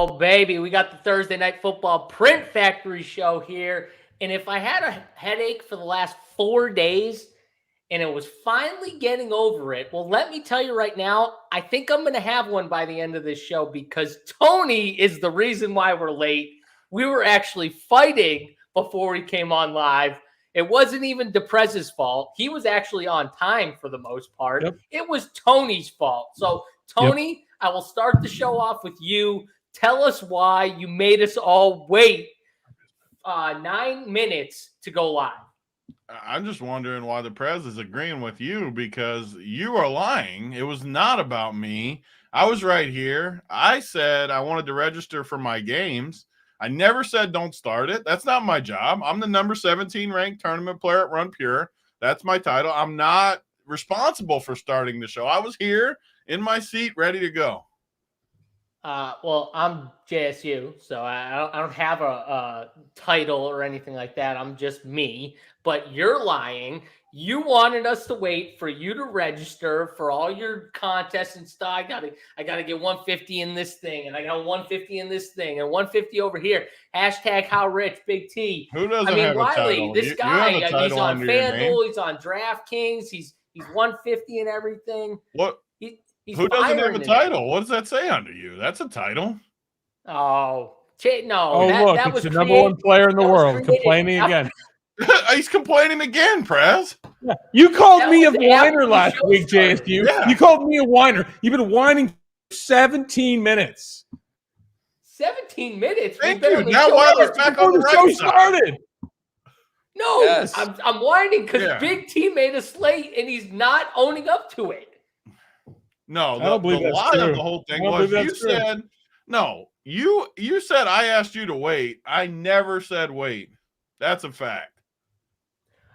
Oh, baby, we got the Thursday Night Football Print Factory show here. And if I had a headache for the last 4 days and it was finally getting over it, well, let me tell you right now, I think I'm going to have one by the end of this show because Tony is the reason why we're late. We were actually fighting before we came on live. It wasn't even DePrez's fault. He was actually on time for the most part. Yep. It was Tony's fault. So, Tony, I will start the show off with you. Tell us why you made us all wait 9 minutes to go live. I'm just wondering why the Prez is agreeing with you because you are lying. It was not about me. I was right here. I said I wanted to register for my games. I never said don't start it. That's not my job. I'm the number 17 ranked tournament player at Run Pure. That's my title. I'm not responsible for starting the show. I was here in my seat ready to go. Well, I'm JSU, so I don't have a title or anything like that. I'm just me. But you're lying. You wanted us to wait for you to register for all your contests and stuff. I gotta get 150 in this thing, and I got 150 in this thing, and 150 over here. Hashtag how rich, Big T. Who doesn't have a Wiley, title? This guy, you have a title he's on under your name? FanDuel, he's on Draftkings, he's 150 and everything. What? Who doesn't have a title? What does that say under you? That's a title. Oh, no. Oh, that, look, that it's was the number one player in the world complaining again. He's complaining again, Prez. Yeah. You called me a whiner last week, JSU. Yeah. You called me a whiner. You've been whining for 17 minutes. 17 minutes? Thank you. Now Wiley's back on the right side. Started. No, yes. I'm whining because Big T made us late and he's not owning up to it. No, the lie of the whole thing was you said no. You said I asked you to wait. I never said wait. That's a fact.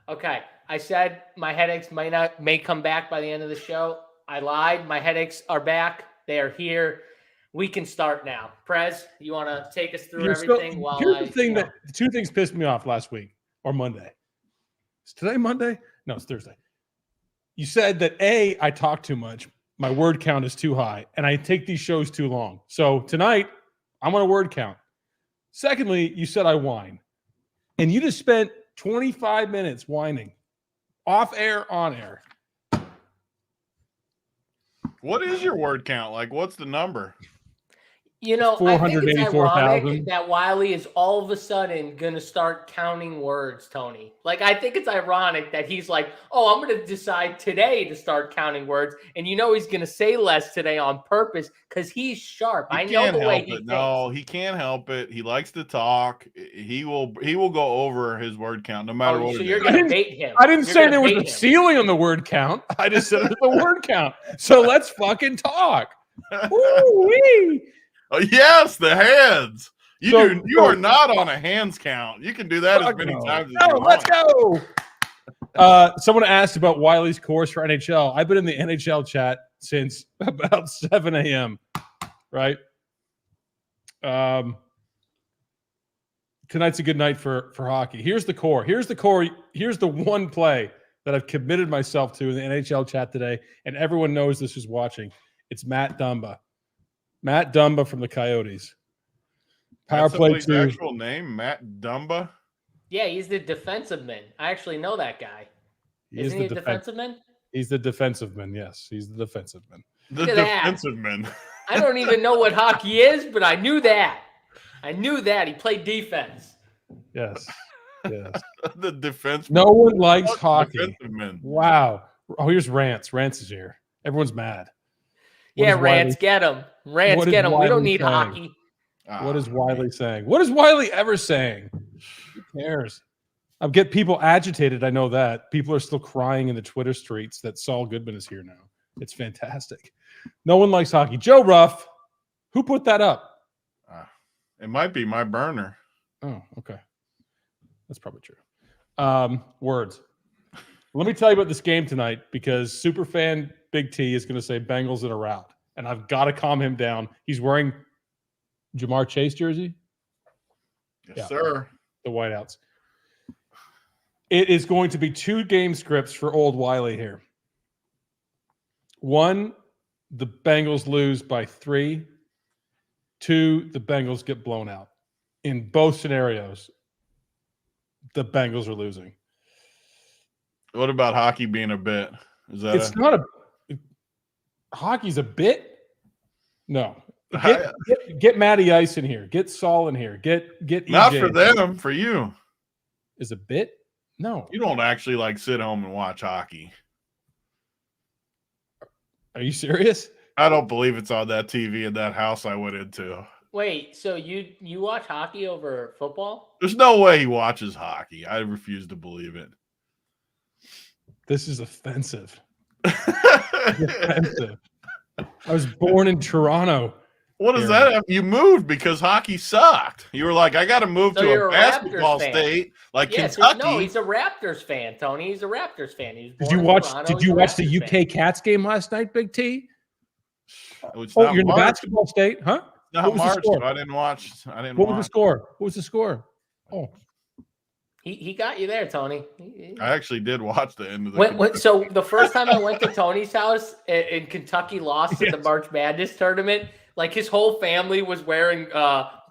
Okay, I said my headaches may come back by the end of the show. I lied. My headaches are back. They are here. We can start now. Prez, you want to take us through everything? Here's the thing that two things pissed me off last week or Monday. Is today Monday? No, it's Thursday. You said that I talk too much. My word count is too high, and I take these shows too long. So tonight, I'm on a word count. Secondly, you said I whine. And you just spent 25 minutes whining. Off air, on air. What is your word count? Like, what's the number? You know, I think it's ironic that Wiley is all of a sudden going to start counting words, Tony. Like, I think it's ironic that he's like, oh, I'm going to decide today to start counting words. And you know he's going to say less today on purpose because he's sharp. I know the way he thinks. No, he can't help it. He likes to talk. He will go over his word count no matter what. So you're going to bait him. I didn't say there was a ceiling on the word count. I just said there's a word count. So let's fucking talk. Woo-wee. Oh, yes, the hands. You are not on a hands count. You can do that as many times as you want. Let's go. Someone asked about Wiley's course for NHL. I've been in the NHL chat since about 7 a.m. Right? Tonight's a good night for hockey. Here's the core. Here's the one play that I've committed myself to in the NHL chat today, and everyone knows this is watching. It's Matt Dumba. Matt Dumba from the Coyotes. Power play 2. Actual name, Matt Dumba? Yeah, he's the defensive man. I actually know that guy. Isn't he a defensive man? He's the defensive man, yes. He's the defensive man. The defensive man. I don't even know what hockey is, but I knew that. He played defense. Yes. Yes. The defense. No one likes hockey. Defensive man. Wow. Oh, here's Rance. Rance is here. Everyone's mad. Rance, get him. Rance, get him. We don't need hockey. What is Wiley saying? What is Wiley ever saying? Who cares? I'll get people agitated. I know that. People are still crying in the Twitter streets that Saul Goodman is here now. It's fantastic. No one likes hockey. Joe Ruff, who put that up? It might be my burner. Oh, okay. That's probably true. Words. Let me tell you about this game tonight because superfan Big T is going to say Bengals in a rout, and I've got to calm him down. He's wearing Jamar Chase jersey. Yes, sir. The whiteouts. It is going to be 2 game scripts for old Wiley here. 1, the Bengals lose by 3. 2, the Bengals get blown out. In both scenarios, the Bengals are losing. What about hockey being a bit? Is that It's not a hockey's a bit? No. Get Matty Ice in here. Get Saul in here. Get not EJ for them, for you. Is a bit? No. You don't actually like sit home and watch hockey. Are you serious? I don't believe it's on that TV in that house I went into. Wait, so you watch hockey over football? There's no way he watches hockey. I refuse to believe it. This is offensive. Offensive. I was born in Toronto. What does that have? You moved because hockey sucked. You were like, I got to move to a basketball state like Kentucky. No, he's a Raptors fan, Tony. He's a Raptors fan. He was born Did you watch the UK fan. Cats game last night, Big T? You're in the basketball state, huh? Not March, so I didn't watch. What was the score? What was the score? Oh, he got you there, Tony. I actually did watch the end of the. So the first time I went to Tony's house and Kentucky lost in the March Madness tournament, like his whole family was wearing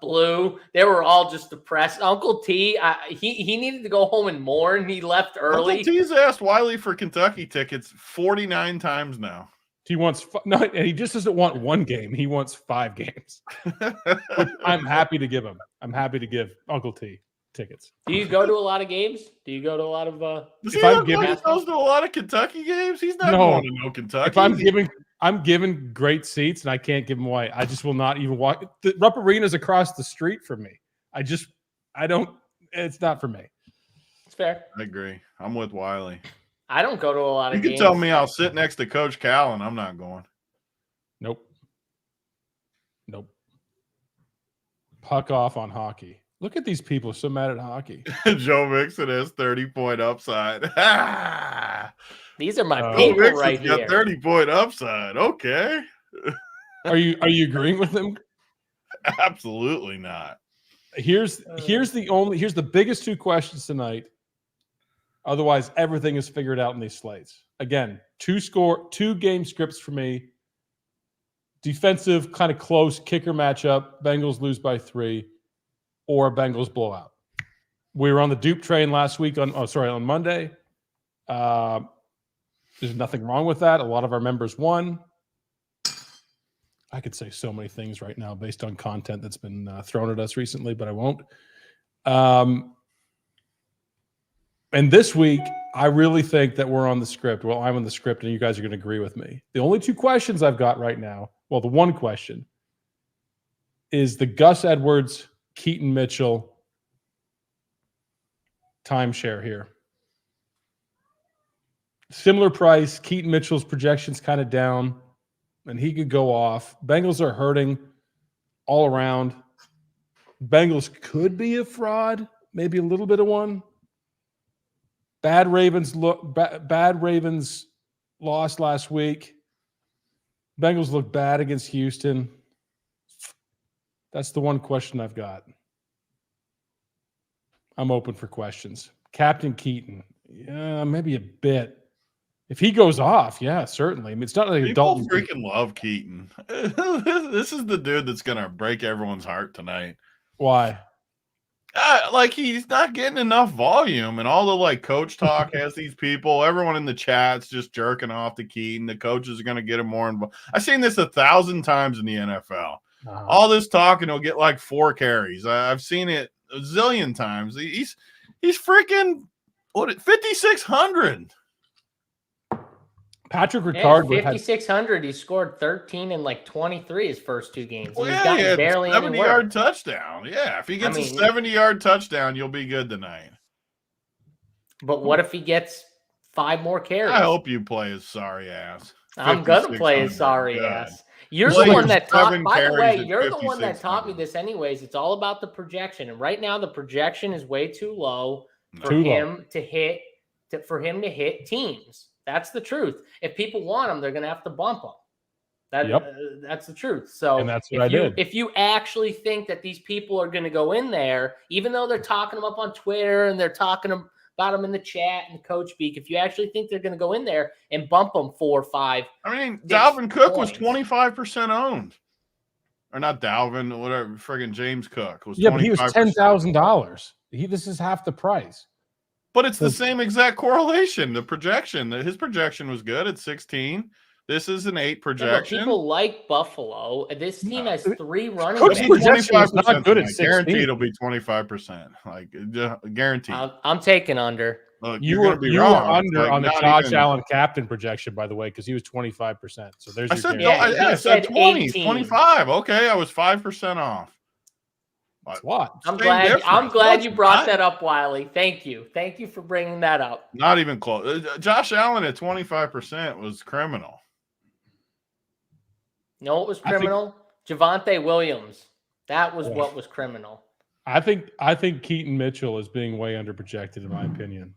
blue. They were all just depressed. Uncle T, he needed to go home and mourn. He left early. Uncle T's asked Wiley for Kentucky tickets 49 times now. He wants and he just doesn't want one game. He wants 5 games. I'm happy to give him. I'm happy to give Uncle T tickets. Do you go to a lot of games? Do you go to a lot of? Does he goes to a lot of Kentucky games? He's not going to no Kentucky. If I'm giving great seats and I can't give them away, I just will not even walk. The Rupp Arena's across the street from me. I don't. It's not for me. It's fair. I agree. I'm with Wiley. I don't go to a lot of games. You can tell me I'll sit next to Coach Cal and I'm not going. Nope. Puck off on hockey. Look at these people so mad at hockey. Joe Mixon has 30-point upside. These are my people right here. Got 30-point upside. Okay. Are you agreeing with them? Absolutely not. Here's the biggest 2 questions tonight. Otherwise, everything is figured out in these slates. Again, 2 game scripts for me. Defensive, kind of close kicker matchup. Bengals lose by 3, or Bengals blowout. We were on the dupe train last week on Monday. There's nothing wrong with that. A lot of our members won. I could say so many things right now based on content that's been thrown at us recently, but I won't. And this week, I really think that we're on the script. Well, I'm on the script, and you guys are going to agree with me. The only 2 questions I've got right now, well, the one question is the Gus Edwards, Keaton Mitchell timeshare here. Similar price. Keaton Mitchell's projection's kind of down, and he could go off. Bengals are hurting all around. Bengals could be a fraud, maybe a little bit of one. Bad Ravens lost last week. Bengals look bad against Houston. That's the one question I've got. I'm open for questions. Captain Keaton, yeah, maybe a bit. If he goes off, yeah, certainly. I mean, it's not like people freaking love Keaton. This is the dude that's gonna break everyone's heart tonight. Why? He's not getting enough volume, and all the coach talk has these people. Everyone in the chat's just jerking off to Keaton. The coaches are going to get him more involved. I've seen this 1,000 times in the NFL. All this talking, he'll get 4 carries. I've seen it a zillion times. He's freaking 5,600. Patrick Ricard 5,600. He scored 13 and 23 his first 2 games. Well, he's gotten barely any 70-yard touchdown. Yeah, if he gets a 70-yard touchdown, you'll be good tonight. But what if he gets 5 more carries? I hope you play his sorry ass. I'm gonna play his sorry ass. You're the one that taught. By the way, you're the one that taught me this. Anyways, it's all about the projection, and right now the projection is way too low for him to hit. For him to hit teams. That's the truth. If people want him, they're going to have to bump him. That's the truth. So and that's what I did. If you actually think that these people are going to go in there, even though they're talking them up on Twitter and they're talking about them in the chat and coach speak, if you actually think they're going to go in there and bump them 4 or 5. I mean, Dalvin Cook was 25% owned. or not Dalvin, whatever, friggin' James Cook was. Yeah, but he was 25%. $10,000. This is half the price. But it's the same exact correlation. The projection, his projection was good at 16. This is an 8 Yeah, but projection. people like Buffalo. This team has 3 running Cook's backs. projection was not good at I 16. guarantee it'll be 25%. Like guaranteed. I'm taking under. Look, You you're were gonna be wrong. under Like, on the not Josh even- Allen captain projection, by the way, because he was 25%. So there's I your said, guarantee. Yeah, I he said said 20, 18. 25. Okay, I was 5% off. That's what? I'm Same glad difference. you brought that up, Wiley. Thank you for bringing that up. Not even close. Josh Allen at 25% was criminal. No, it was criminal. Javonte Williams. That was what was criminal. I think Keaton Mitchell is being way underprojected, in my opinion.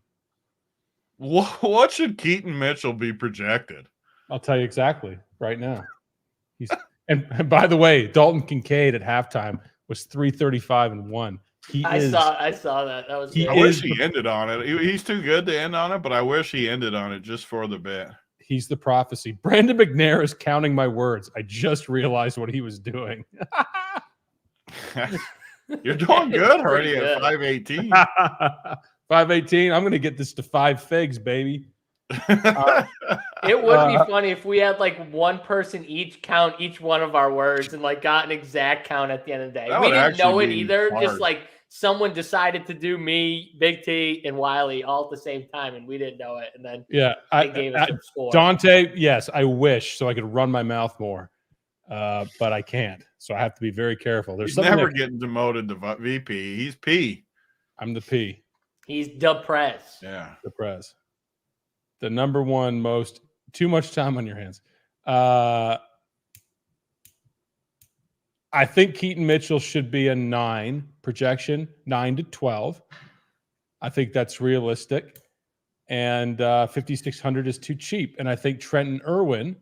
What should Keaton Mitchell be projected? I'll tell you exactly right now. And by the way, Dalton Kincaid at halftime was 335-1. I saw that. That was He good. I wish he ended on it. He's too good to end on it, but I wish he ended on it just for the bit. He's the prophecy. Brandon McNair is counting my words. I just realized what he was doing. You're doing good already Pretty at good. 518. 518. I'm going to get this to 5 figs, baby. It would be funny if we had like one person each count each one of our words and like got an exact count at the end of the day. That We would didn't know it actually be either. hard. Just like someone decided to do me, Big T, and Wiley all at the same time, and we didn't know it. And then Yeah. they gave us a score. Dante, yes, I wish so I could run my mouth more, but I can't. So I have to be very careful. There's He's something never that- getting demoted to VP. He's P. I'm the P, He's depressed. Yeah. the Prez. The number one most too much time on your hands. I think Keaton Mitchell should be a 9 projection, 9 to 12. I think that's realistic. And 5,600 is too cheap. And I think Trenton Irwin,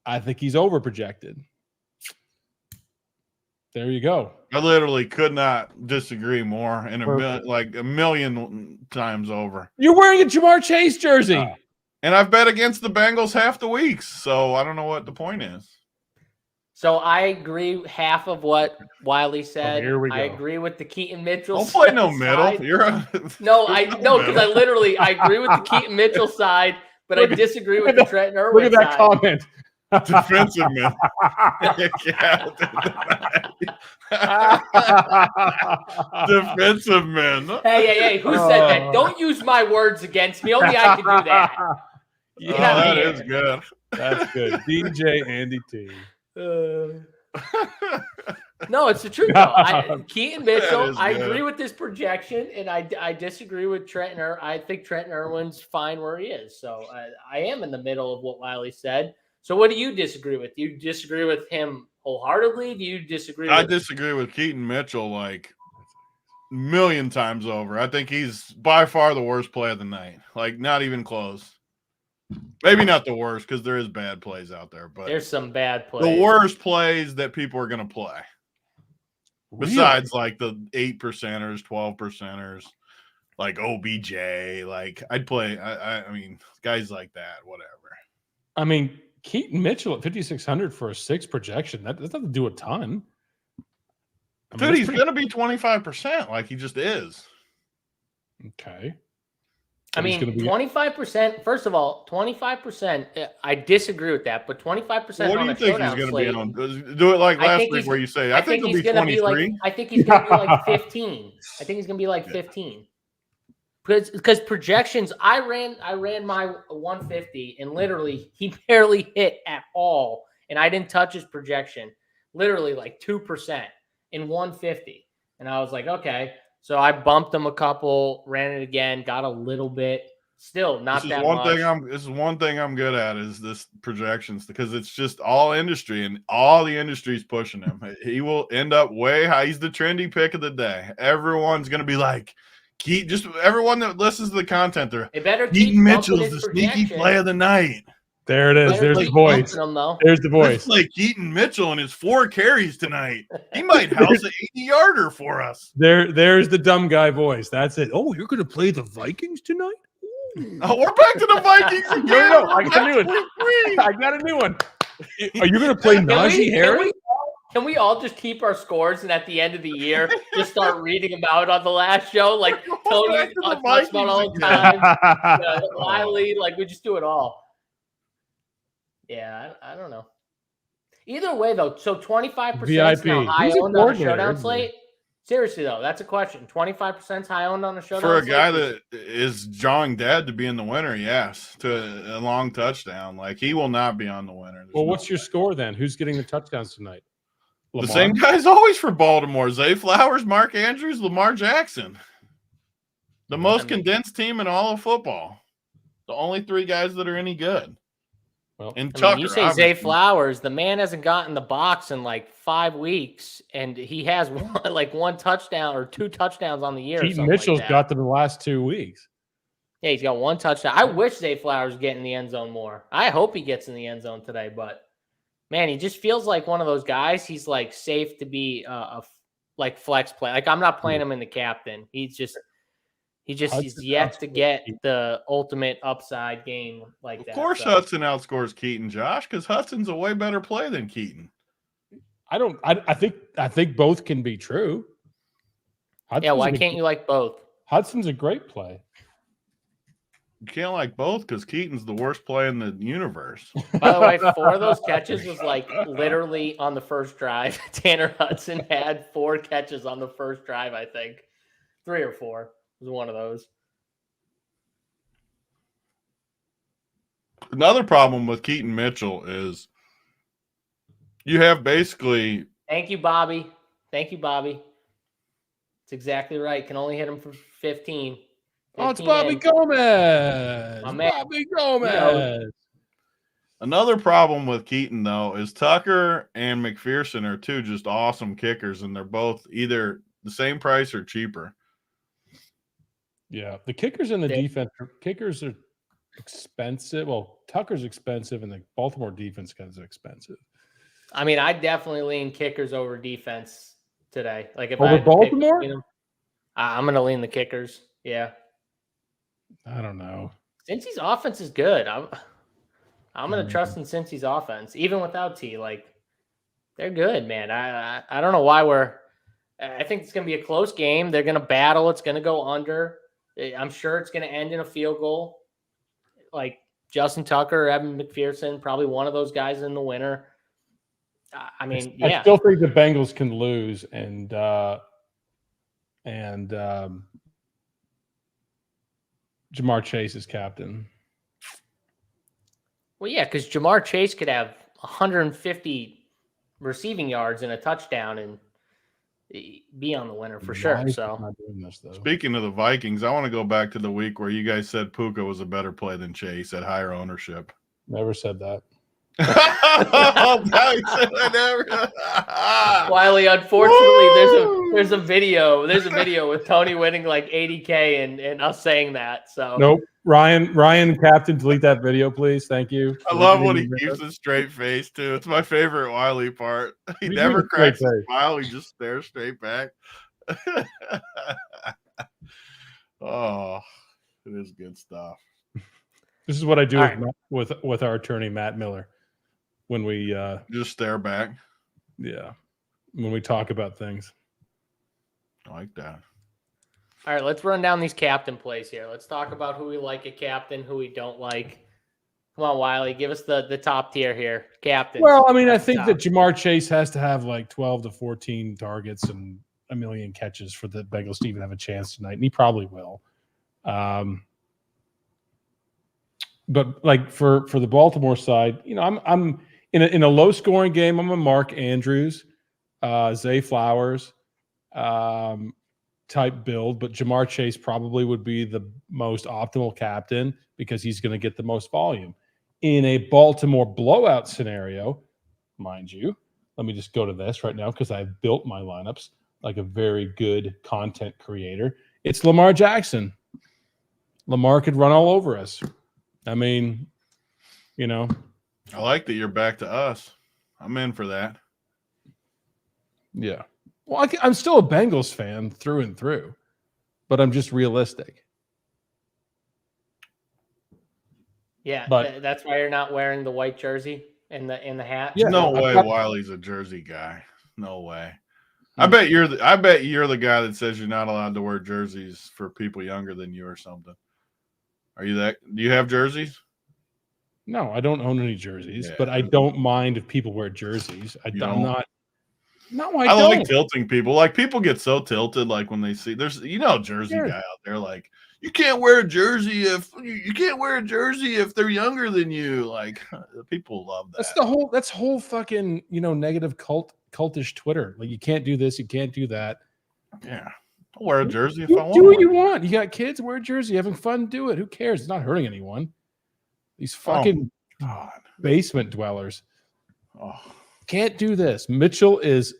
I think he's over projected. There you go. I literally could not disagree more in a million times over. You're wearing a Jamar Chase jersey. And I've bet against the Bengals half the weeks, so I don't know what the point is. So I agree half of what Wiley said. here we go. I agree with the Keaton Mitchell. Don't play no side. middle. You're No, because I agree with the Keaton Mitchell side, but I disagree with the Trenton Irwin Look at that side. comment. defensive man. Defensive man. Hey, who said that? Don't use my words against me. Only I can do that. Oh, Yeah, that man. is good. That's good. DJ Andy T. No, it's the truth, though. Keaton Mitchell, is I good. agree with this projection, and I disagree with Trenton. I think Trenton Irwin's fine where he is. So I am in the middle of what Wiley said. So what do you disagree with? Do you disagree with him wholeheartedly? Do you disagree I with disagree with Keaton Mitchell like a million times over. I think he's by far the worst play of the night. Like, not even close. Maybe not the worst because there is bad plays out there, but There's some bad plays. the worst plays that people are going to play. Besides, like the 8%ers, 12%ers, like OBJ, like I'd play. I mean, guys like that, whatever. I mean, Keaton Mitchell at 5,600 for a 6 projection. That doesn't do a ton. I mean, Dude, that's he's pretty- going to be 25%, like he just is. okay. I He's mean, gonna be- 25%. First of all, 25%. I disagree with that, but 25% What on do you a think he's showdown going to slate. be on? Do it like I last think week he's- where you say, I think he'll he's be gonna 23. I think he's going to be like 15. I think he's going to be like 15. Because projections, I ran my 150 and literally he barely hit at all, and I didn't touch his projection. Literally like 2% in 150, and I was like, okay. So I bumped him a couple, ran it again, got a little bit. Still not that much. This is one thing I'm good at is this projections because it's just all industry and all the industry's pushing him. He will end up way high. He's the trendy pick of the day. Everyone's gonna be like, just everyone that listens to the content, they're It better keep Keaton bumping Mitchell's his the sneaky projection. play of the night. There it is. Better There's the keep voice. bumping him, though. There's the Let's voice. play Keaton Mitchell and his 4 carries tonight. He might house an 80-yarder for us. There's the dumb guy voice. That's it. Oh, you're going to play the Vikings tonight? Oh, we're back to the Vikings again. No, I got a new one. I got a new one. Are you going to play Najee Harris? Can we all just keep our scores and at the end of the year just start reading them out on the last show? Like Tony talks about all the time. Wiley, like we just do it all. Yeah, I don't know. Either way, though, so 25% is now high owned on a showdown slate. Seriously, though, that's a question. 25% high owned on a showdown for a slate? guy that is drawing dead to be in the winner. Yes, to a long touchdown. Like he will not be on the winner. Well, what's your score then? Who's getting the touchdowns tonight? Lamar? The same guy's always for Baltimore: Zay Flowers, Mark Andrews, Lamar Jackson. The most condensed team in all of football. The only 3 guys that are any good. Well, and Tucker, you say obviously. Zay Flowers, the man hasn't gotten the box in like 5 weeks, and he has one touchdown or 2 touchdowns on the year. Keaton Mitchell's got them the last 2 weeks. Yeah, he's got 1 touchdown. I wish Zay Flowers get in the end zone more. I hope he gets in the end zone today, but man, he just feels like one of those guys. He's like safe to be a flex play. Like I'm not playing him in the captain. He's yet to get the ultimate upside game like that. Of course, Hudson outscores Keaton, Josh, because Hudson's a way better play than Keaton. I think both can be true. Why can't you like both? Hudson's a great play. You can't like both because Keaton's the worst play in the universe. By the way, 4 of those catches was like literally on the first drive. Tanner Hudson had 4 catches on the first drive, I think. 3 or 4. Was one of those. Another problem with Keaton Mitchell is you have basically. Thank you, Bobby. It's exactly right. Can only hit him for 15. Oh, it's Bobby Gomez. Bobby Gomez. Another problem with Keaton, though, is Tucker and McPherson are 2 just awesome kickers, and they're both either the same price or cheaper. Yeah, the kickers and the defense. Kickers are expensive. Well, Tucker's expensive, and the Baltimore defense is expensive. I mean, I definitely lean kickers over defense today. Like if over Baltimore, I'm going to lean the kickers. Yeah, I don't know. Cincy's offense is good. I'm going to trust in Cincy's offense, even without T. Like they're good, man. I don't know why I think it's going to be a close game. They're going to battle. It's going to go under. I'm sure it's going to end in a field goal. Like Justin Tucker or Evan McPherson, probably one of those guys in the winner. I mean, I still think the Bengals can lose, and Jamar Chase is captain. Well, yeah, because Jamar Chase could have 150 receiving yards and a touchdown and be on the winner for sure. So, speaking of the Vikings, I want to go back to the week where you guys said Puka was a better play than Chase at higher ownership. Never said that. Wiley, unfortunately, there's a video with Tony winning like 80K and us saying that. So nope. Ryan, captain, delete that video, please. Thank you. I love when he keeps a straight face too. It's my favorite Wiley part. He never cracks a smile. He just stares straight back. Oh, it is good stuff. This is what I do with our attorney Matt Miller when we just stare back. Yeah, when we talk about things. I like that. All right, let's run down these captain plays here. Let's talk about who we like at captain, who we don't like. Come on, Wiley, give us the top tier here. Captain. Well, I mean, I think that Jamar Chase has to have like 12 to 14 targets and a million catches for the Bengals to even have a chance tonight, and he probably will. But like for the Baltimore side, you know, I'm in a low scoring game. I'm a Mark Andrews, Zay Flowers type build, but Jamar Chase probably would be the most optimal captain because he's going to get the most volume. In a Baltimore blowout scenario, mind you, let me just go to this right now because I've built my lineups like a very good content creator. It's Lamar Jackson. Lamar could run all over us. I mean, you know. I like that you're back to us. I'm in for that. Yeah. Well, I'm still a Bengals fan through and through, but I'm just realistic. Yeah, but that's why you're not wearing the white jersey and the hat. Yeah, no way Wiley's a jersey guy. No way. I bet you're the guy that says you're not allowed to wear jerseys for people younger than you or something. Are you that? Do you have jerseys? No, I don't own any jerseys, Yeah. but I don't mind if people wear jerseys. I'm not. No, I don't. like tilting people. Like people get so tilted, like when they see there's a jersey guy out there, like you can't wear a jersey if they're younger than you. Like people love that. That's whole fucking negative cultish Twitter. Like you can't do this, you can't do that. Yeah, I'll wear a jersey if I want. Do what you want. You got kids, wear a jersey, having fun, do it. Who cares? It's not hurting anyone. These fucking basement dwellers. Oh. Can't do this. Mitchell is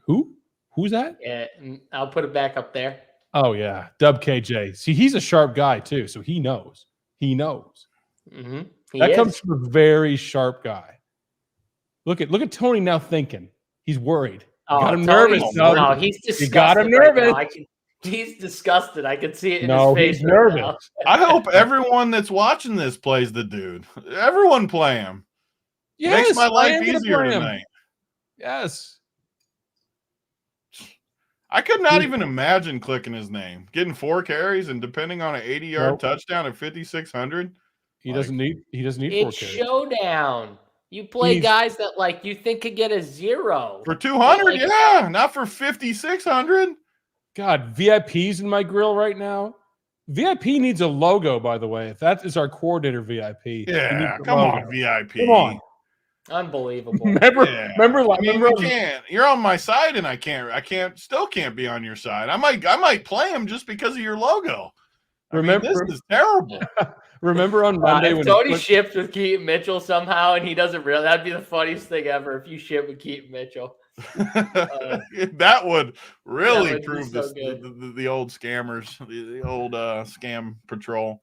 who? Who's that? Yeah, I'll put it back up there. Oh yeah, Dub KJ. See, he's a sharp guy too, so he knows. He knows. Mm-hmm. That comes from a very sharp guy. Look at Tony now thinking. He's worried. Got him nervous. No, he's disgusted. You got him nervous. Right, he's disgusted. I can see it in his face. He's nervous. I hope everyone that's watching this plays the dude. Everyone play him. Yes, makes my life easier tonight. Yes. I could not even imagine clicking his name, getting 4 carries, and depending on an 80-yard touchdown at 5,600. He doesn't need 4 carries. It's Showdown. You play guys that you think could get a 0 for 200. Yeah, not for 5,600. God, VIP's in my grill right now. VIP needs a logo, by the way. If that is our coordinator VIP. Yeah, come on, VIP. Come on. Unbelievable. Remember, you can't. You're on my side, and I still can't be on your side. I might play him just because of your logo. This is terrible. Remember on Monday when Tony shipped with Keaton Mitchell somehow, and he doesn't realize that'd be the funniest thing ever if you ship with Keaton Mitchell. That would really prove the old scammers, the old scam patrol.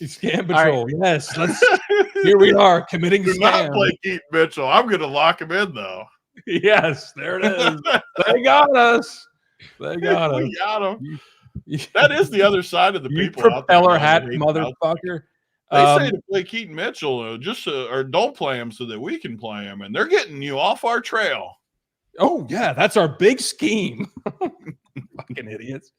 Scam patrol, right. Yes. Here we are committing scam. Do not play Keaton Mitchell. I'm going to lock him in, though. Yes, there it is. They got us. We got him. That is the other side of the you people. Propeller hat motherfucker. They say to play Keaton Mitchell, or don't play him so that we can play him, and they're getting you off our trail. Oh yeah, that's our big scheme. Fucking idiots.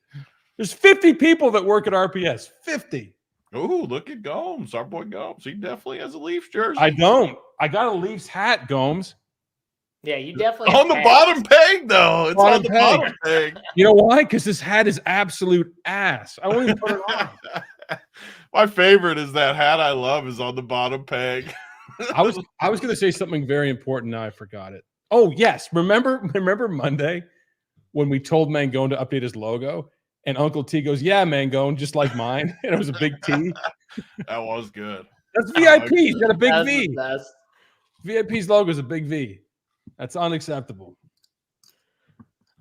There's 50 people that work at RPS. 50. Oh, look at Gomes, our boy Gomes. He definitely has a Leafs jersey. I don't. I got a Leafs hat, Gomes. Yeah, you definitely on the bottom peg, though. It's on the bottom peg. You know why? Because this hat is absolute ass. I won't even put it on. My favorite is that hat I love is on the bottom peg. I was going to say something very important. Now I forgot it. Oh yes, remember Monday when we told Mangone to update his logo, and Uncle T goes, "Yeah, Mangone, just like mine," and it was a big T. That was good. That's VIP. He's got a big V. VIP's logo is a big V. That's unacceptable.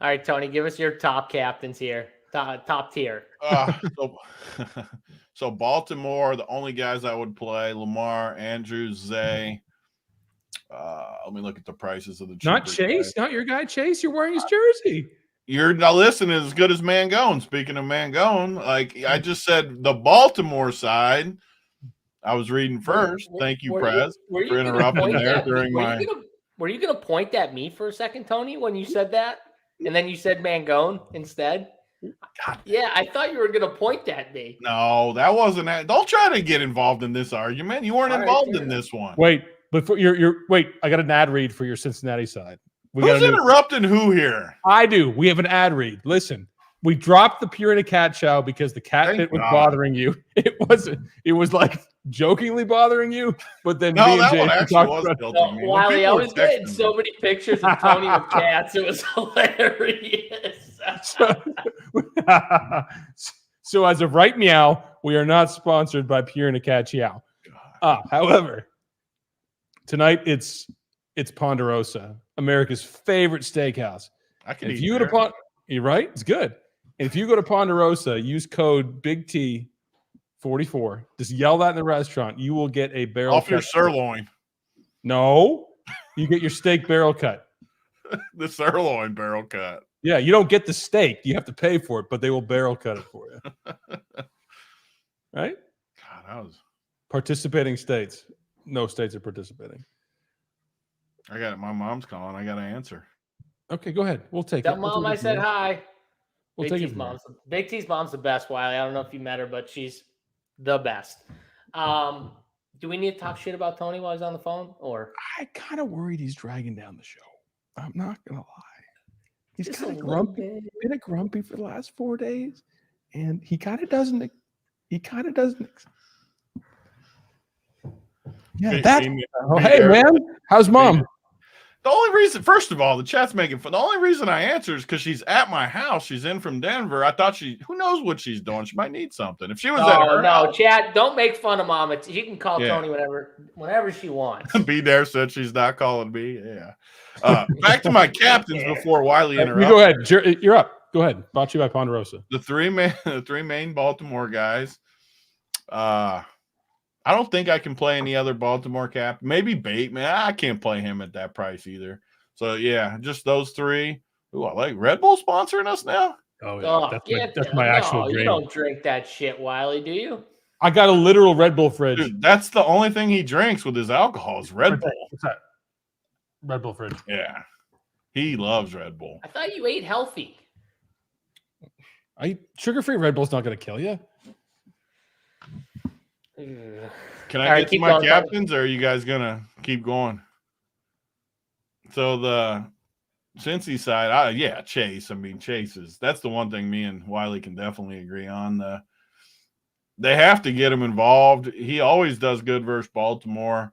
All right, Tony, give us your top captains here. Top tier. So Baltimore, the only guys I would play: Lamar, Andrews, Zay. Let me look at the prices of the. Not Chase, not your guy Chase. You're wearing his jersey. You're now listening as good as Mangone. Speaking of Mangone, like I just said, the Baltimore side. I was reading first. Thank you, Prez, for interrupting there during my. Were you going to point at me for a second, Tony, when you said that? And then you said Mangone instead? God. Yeah, I thought you were going to point at me. No, that wasn't that. Don't try to get involved in this argument. You weren't involved in this one. Wait, before wait, I got an ad read for your Cincinnati side. Who's interrupting who here? I do. We have an ad read. Listen, we dropped the Purina cat chow because the cat bit was bothering you. It was like jokingly bothering you, but then me and Jay talked about Wiley, I was getting so many pictures of Tony with cats. It was hilarious. So as of right meow, we are not sponsored by Purina cat chow. However, tonight it's Ponderosa, America's favorite steakhouse. If you go to you're right, it's good. And if you go to Ponderosa, use code Big T 44. Just yell that in the restaurant. You will get a barrel off your sirloin. No, you get your steak barrel cut. The sirloin barrel cut. Yeah, you don't get the steak. You have to pay for it, but they will barrel cut it for you. Right? God, that was participating states. No states are participating. I got it. My mom's calling. I got to answer. Okay, go ahead. We'll take Tell it. Mom I said hi. We'll take it from there. Big T's mom's the best, Wiley. I don't know if you met her, but she's the best. Do we need to talk shit about Tony while he's on the phone? Or I kind of worried he's dragging down the show. I'm not gonna lie. He's just kind a of little grumpy. bit. Been a grumpy for the last 4 days, and he kind of doesn't. Yeah, that's. Oh, hey, man, how's Mom? The only reason, first of all, the chat's making fun. The only reason I answer is because she's at my house. She's in from Denver. I thought who knows what she's doing? She might need something. If she was at her house, chat, don't make fun of Mom. She can call Tony whenever she wants. Be there said she's not calling me. Yeah. Back to my captains before Wiley interrupts. Go ahead. You're up. Go ahead. Brought to you by Ponderosa. The three main Baltimore guys. I don't think I can play any other Baltimore cap. Maybe Bateman. I can't play him at that price either. So, yeah, just those three. Ooh, I like Red Bull sponsoring us now. Oh, yeah. That's my actual dream. You don't drink that shit, Wiley, do you? I got a literal Red Bull fridge. Dude, that's the only thing he drinks with his alcohol is Red Bull. What's that? Red Bull fridge. Yeah. He loves Red Bull. I thought you ate healthy. Sugar-free Red Bull's not going to kill you. Can I get to my captains, or are you guys gonna keep going? So the Cincy side, Chase. I mean, that's the one thing me and Wiley can definitely agree on. They have to get him involved. He always does good versus Baltimore.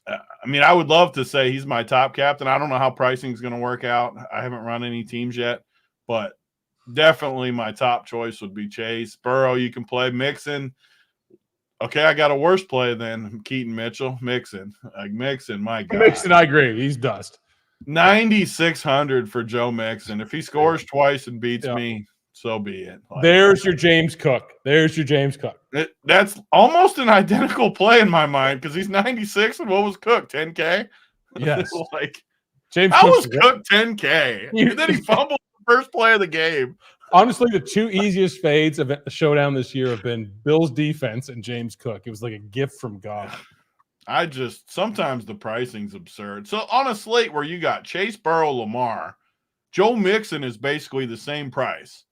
I mean, I would love to say he's my top captain. I don't know how pricing is going to work out. I haven't run any teams yet, but definitely my top choice would be Chase. Burrow, you can play. Mixon. Okay, I got a worse play than Keaton Mitchell. Mixon, my God. Mixon, I agree. He's dust. 9,600 for Joe Mixon. If he scores twice and beats me, so be it. There's your James Cook. That's almost an identical play in my mind because he's 96 and what was Cook? 10K? Yes. James How was Cook 10K? And then he fumbled the first play of the game. Honestly, the two easiest fades of the Showdown this year have been Bill's defense and James Cook. It was like a gift from God. Sometimes the pricing's absurd. So on a slate where you got Chase, Burrow, Lamar, Joe Mixon is basically the same price.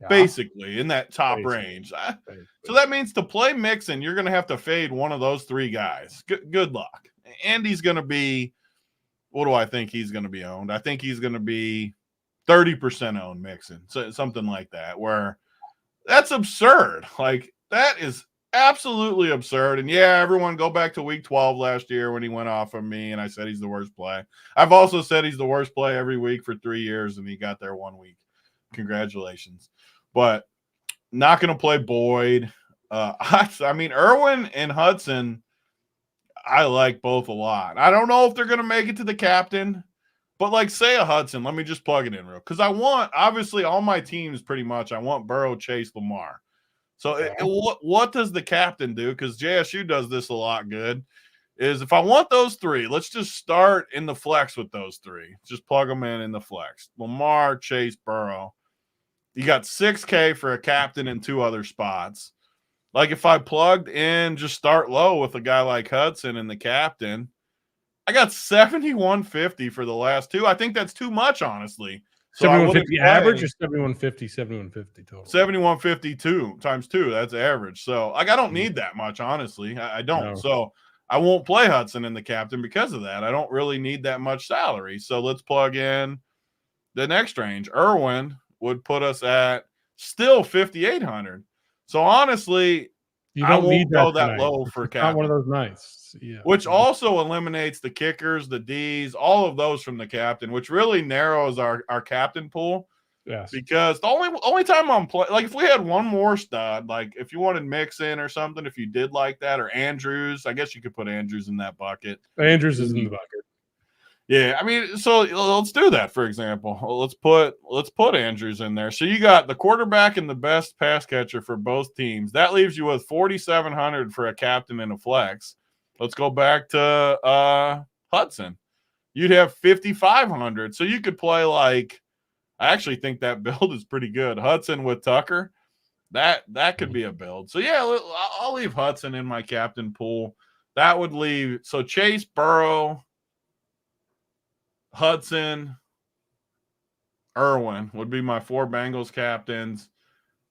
Yeah. Basically in that top range. So that means to play Mixon, you're going to have to fade one of those three guys. Good luck. Andy's going to be, what do I think he's going to be owned? I think he's going to be 30% owned Mixon, so something like that, where that's absurd. Like, that is absolutely absurd. And yeah, everyone go back to week 12 last year when he went off of me and I said he's the worst play. I've also said he's the worst play every week for 3 years and he got there 1 week. Congratulations. But not going to play Boyd. I mean, Irwin and Hudson, I like both a lot. I don't know if they're going to make it to the captain. But like, say a Hudson, let me just plug it in real. Because I want, obviously, all my teams pretty much, I want Burrow, Chase, Lamar. So what does the captain do? Because JSU does this a lot good. Is if I want those three, let's just start in the flex with those three. Just plug them in the flex. Lamar, Chase, Burrow. You got $6K for a captain in 2 other spots. Like if I plugged in, just start low with a guy like Hudson and the captain, I got 7,150 for the last 2. I think that's too much, honestly. So 7,150 average or 7,150 total? 7,152 times 2. That's average. So I don't need that much, honestly. I don't. No. So I won't play Hudson in the captain because of that. I don't really need that much salary. So let's plug in the next range. Irwin would put us at still 5,800. So honestly, you don't need that low for captain. Not one of those nights. Yeah. Which also eliminates the kickers, the Ds, all of those from the captain, which really narrows our captain pool. Yes. Because the only time I'm playing, like if we had one more stud, like if you wanted Mixon or something, if you did like that, or Andrews, I guess you could put Andrews in that bucket. Andrews is in the bucket. Yeah, I mean, so let's do that, for example. Let's put Andrews in there. So you got the quarterback and the best pass catcher for both teams. That leaves you with 4,700 for a captain and a flex. Let's go back to Hudson. You'd have 5,500. So you could play like, I actually think that build is pretty good. Hudson with Tucker. That could be a build. So yeah, I'll leave Hudson in my captain pool. That would leave, so Chase, Burrow, Hudson, Irwin would be my 4 Bengals captains,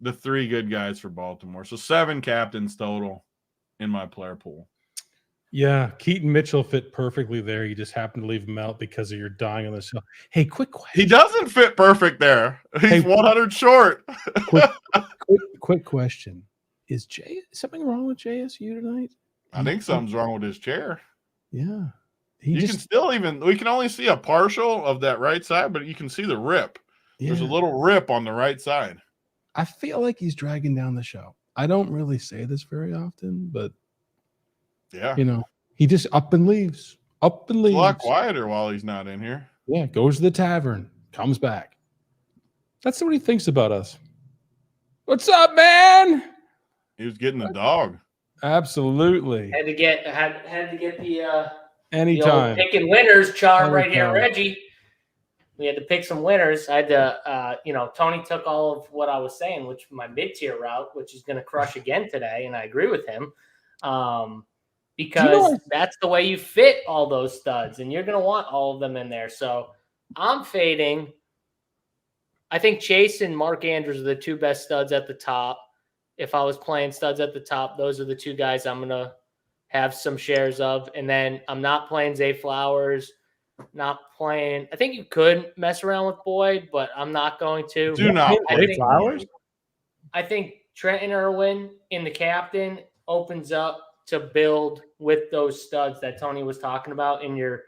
the 3 good guys for Baltimore. So 7 captains total in my player pool. Yeah, Keaton Mitchell fit perfectly there. You just happened to leave him out because of your dying on the show. Hey, quick question. He doesn't fit perfect there. He's 100 short. Quick question. Is something wrong with JSU tonight? I think something's wrong with his chair. Yeah. We can only see a partial of that right side, but you can see the rip. Yeah. There's a little rip on the right side. I feel like he's dragging down the show. I don't really say this very often, but yeah, he just up and leaves. It's a lot quieter while he's not in here. Yeah, goes to the tavern, comes back. That's what he thinks about us. What's up, man? He was getting the dog. Absolutely. Had to get the anytime the picking winners chart right here, Reggie. We had to pick some winners. I had to, Tony took all of what I was saying, which my mid-tier route, which is going to crush again today, and I agree with him. Because that's the way you fit all those studs, and you're going to want all of them in there. So I'm fading. I think Chase and Mark Andrews are the 2 best studs at the top. If I was playing studs at the top, those are the 2 guys I'm going to have some shares of. And then I'm not playing Zay Flowers, not playing. I think you could mess around with Boyd, but I'm not going to. Do not play Flowers. I think Trenton Irwin in the captain opens up to build with those studs that Tony was talking about in your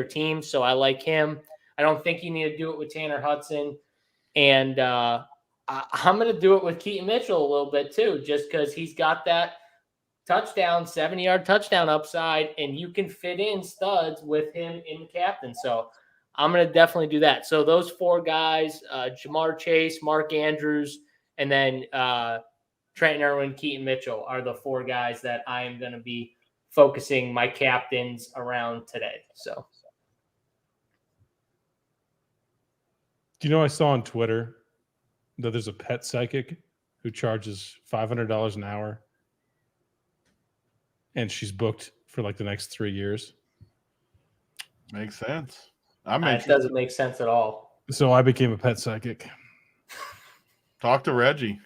team. So I like him. I don't think you need to do it with Tanner Hudson. And I'm going to do it with Keaton Mitchell a little bit too, just because he's got that touchdown, 70-yard touchdown upside, and you can fit in studs with him in the captain. So I'm going to definitely do that. So those 4 guys, Jamar Chase, Mark Andrews, and then Trenton Irwin, Keaton Mitchell are the 4 guys that I am going to be focusing my captains around today. So, do you know I saw on Twitter that there's a pet psychic who charges $500 an hour, and she's booked for like the next 3 years? Makes sense. It doesn't make sense at all. So I became a pet psychic. Talk to Reggie.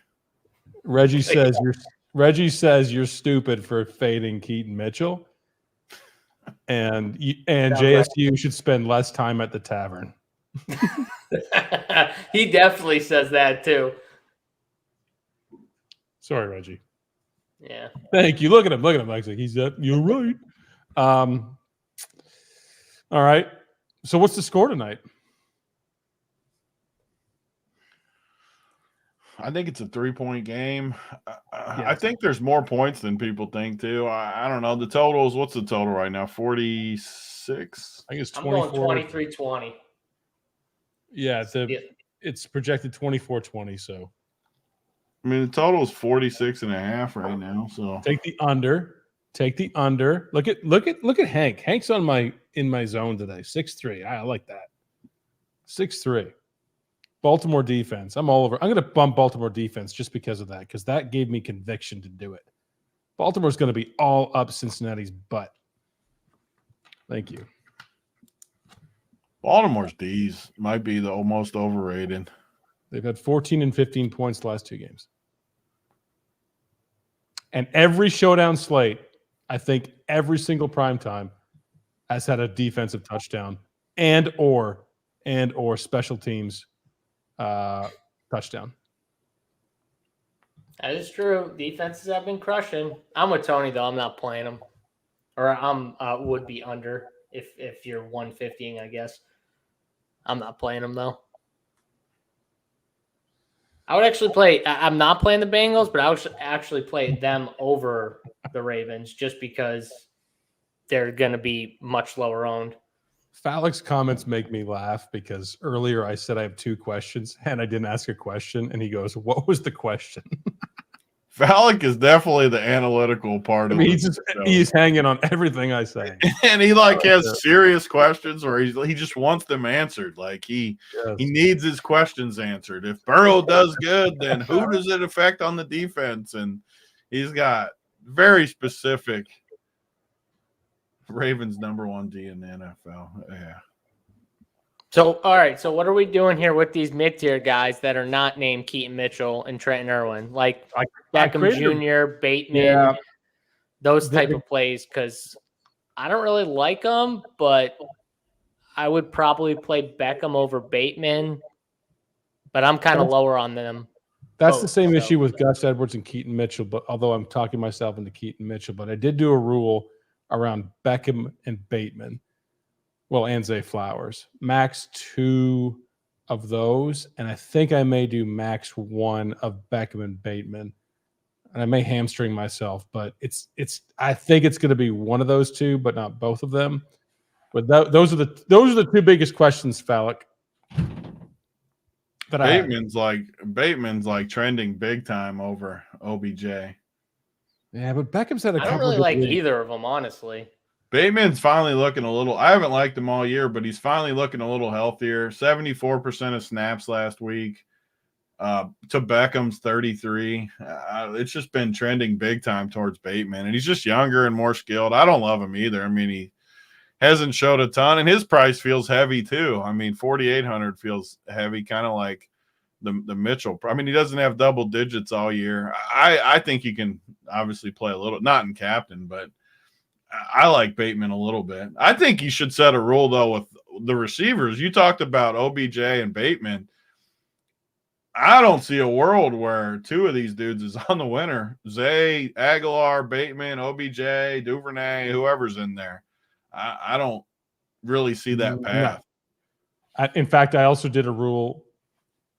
Reggie says you're stupid for fading Keaton Mitchell, and JSU should spend less time at the tavern. He definitely says that too. Sorry, Reggie. Yeah. Thank you. Look at him. Like he's you're right. All right. So what's the score tonight? I think it's a 3-point game. I think there's more points than people think too. I don't know. The totals, what's the total right now? 46? I think it's 24. I'm going 23-20. Yeah, it's projected 24-20, so. I mean, the total is 46.5 right now, so. Take the under. Look at Hank. Hank's in my zone today. 6'3". I like that. 6'3". Baltimore defense. I'm all over. I'm going to bump Baltimore defense just because of that, because that gave me conviction to do it. Baltimore's going to be all up Cincinnati's butt. Thank you. Baltimore's D's might be the most overrated. They've had 14 and 15 points the last 2 games. And every showdown slate, I think every single primetime has had a defensive touchdown and or special teams touchdown. That is true. Defenses have been crushing. I'm with Tony though. I'm not playing them, or I'm would be under if you're 150ing, I guess. I'm not playing them though. I would actually play. I'm not playing the Bengals, but I would actually play them over the Ravens just because they're going to be much lower owned. Fallick's comments make me laugh because earlier I said I have 2 questions and I didn't ask a question, and he goes, "What was the question?" Fallick is definitely the analytical part of it. He's hanging on everything I say. And he has serious questions where he just wants them answered. Like he needs his questions answered. If Burrow does good, then who does it affect on the defense? And he's got very specific Ravens #1 D in the NFL. Yeah. So, all right. So, what are we doing here with these mid-tier guys that are not named Keaton Mitchell and Trenton Irwin, like I Beckham created a- Jr., Bateman, Yeah. those type The- of plays? Because I don't really like them, but I would probably play Beckham over Bateman. But I'm kind of lower on them. That's the both, same so. issue with Gus Edwards and Keaton Mitchell. But although I'm talking myself into Keaton Mitchell, but I did do a rule around Beckham and Bateman. Well, and Zay Flowers. Max 2 of those, and I think I may do max 1 of Beckham and Bateman. And I may hamstring myself, but I think it's going to be one of those two, but not both of them. But those are the two biggest questions, Fallick. That Bateman's like trending big time over OBJ. Yeah, but Beckham's had a couple. I don't really like weeks. either of them, honestly. Bateman's finally looking a little. I haven't liked him all year, but he's finally looking a little healthier. 74% of snaps last week. To Beckham's 33. It's just been trending big time towards Bateman, and he's just younger and more skilled. I don't love him either. I mean, he hasn't showed a ton, and his price feels heavy too. I mean, 4,800 feels heavy, kind of like the Mitchell. I mean, he doesn't have double digits all year. I think he can obviously play a little, not in captain, but I like Bateman a little bit. I think you should set a rule though with the receivers. You talked about OBJ and Bateman. I don't see a world where two of these dudes is on the winner. Zay, Aguilar, Bateman, OBJ, Duvernay, whoever's in there. I don't really see that path. No. In fact, I also did a rule.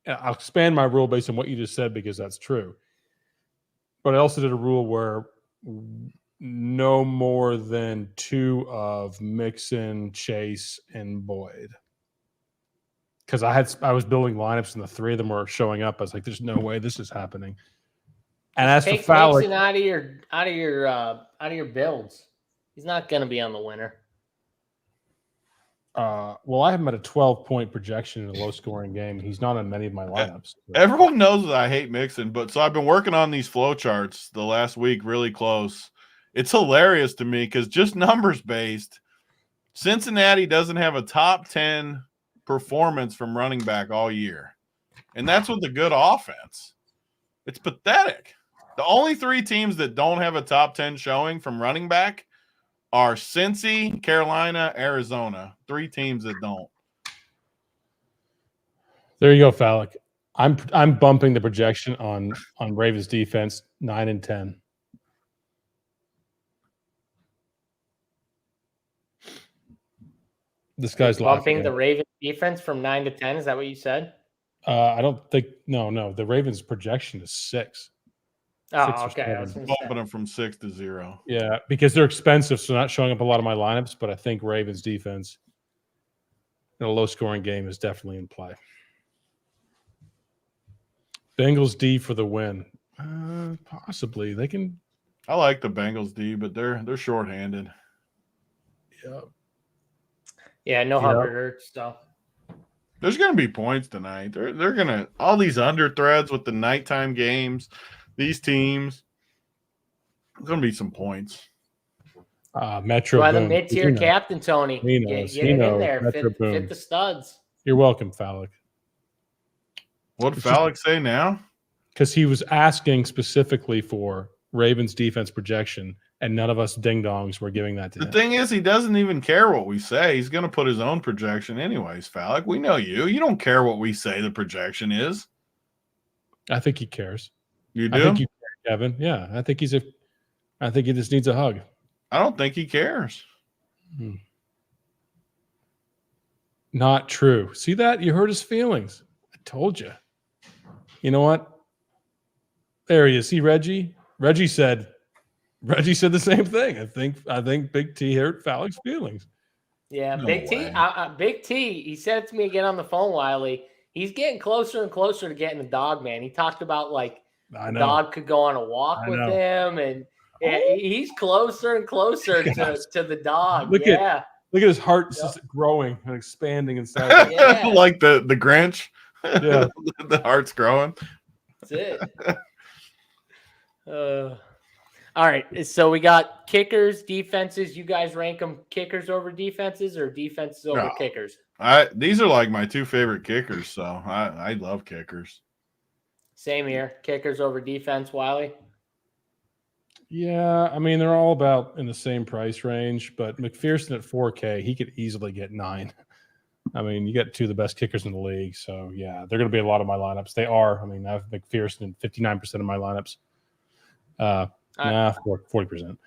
I'll expand my rule based on what you just said because that's true. But I also did a rule where no more than 2 of Mixon, Chase, and Boyd. Because I was building lineups and the 3 of them were showing up. I was like, "There's no way this is happening." And as for Fowler, Mixon out of your builds. He's not going to be on the winner. well, I have him at a 12-point projection in a low-scoring game. He's not on many of my lineups. Everyone knows that I hate Mixon, but so I've been working on these flow charts the last week really close. It's hilarious to me because just numbers based, Cincinnati doesn't have a top 10 performance from running back all year. And that's with a good offense. It's pathetic. The only 3 teams that don't have a top 10 showing from running back are Cincy, Carolina, Arizona. 3 teams that don't. There you go, Fallick. I'm bumping the projection on Ravens defense 9 and 10. This guy's bumping the Ravens defense from 9 to 10. Is that what you said? I don't think no. The Ravens projection is 6. Oh, okay. Bumping them from 6 to 0. Yeah, because they're expensive, so not showing up a lot of my lineups. But I think Ravens defense in a low-scoring game is definitely in play. Bengals D for the win. Possibly they can. I like the Bengals D, but they're shorthanded. Yeah. Yeah, no Hubbard hurts. So there's going to be points tonight. They're going to all these under threads with the nighttime games. These teams, there's going to be some points. Metro. By the mid-tier captain, Tony. Get it in there. Fit the studs. You're welcome, Fallick. What did Fallick say now? Because he was asking specifically for Ravens defense projection, and none of us ding-dongs were giving that to him. The thing is, he doesn't even care what we say. He's going to put his own projection anyways, Fallick. We know you. You don't care what we say the projection is. I think he cares. You do? I think you care, Kevin. Yeah, I think he just needs a hug. I don't think he cares. Not true. See that? You hurt his feelings. I told you. You know what? There he is. See Reggie? Reggie said the same thing. I think Big T hurt Fallick's feelings. Yeah, no Big way. Big T, he said it to me again on the phone, Wiley. He's getting closer and closer to getting the dog, man. He talked about like the dog could go on a walk with him, and he's closer and closer to the dog. Look at his heart just growing and expanding inside. Like the Grinch. Yeah. The heart's growing. That's it. All All right. So we got kickers, defenses. You guys rank them kickers over defenses or defenses over No. kickers? These are like my two favorite kickers, so I love kickers. Same here. Kickers over defense, Wiley. Yeah, I mean, they're all about in the same price range, but McPherson at 4K, he could easily get 9. I mean, you get two of the best kickers in the league. So, yeah, they're going to be a lot of my lineups. They are. I mean, I have McPherson in 59% of my lineups. 40%.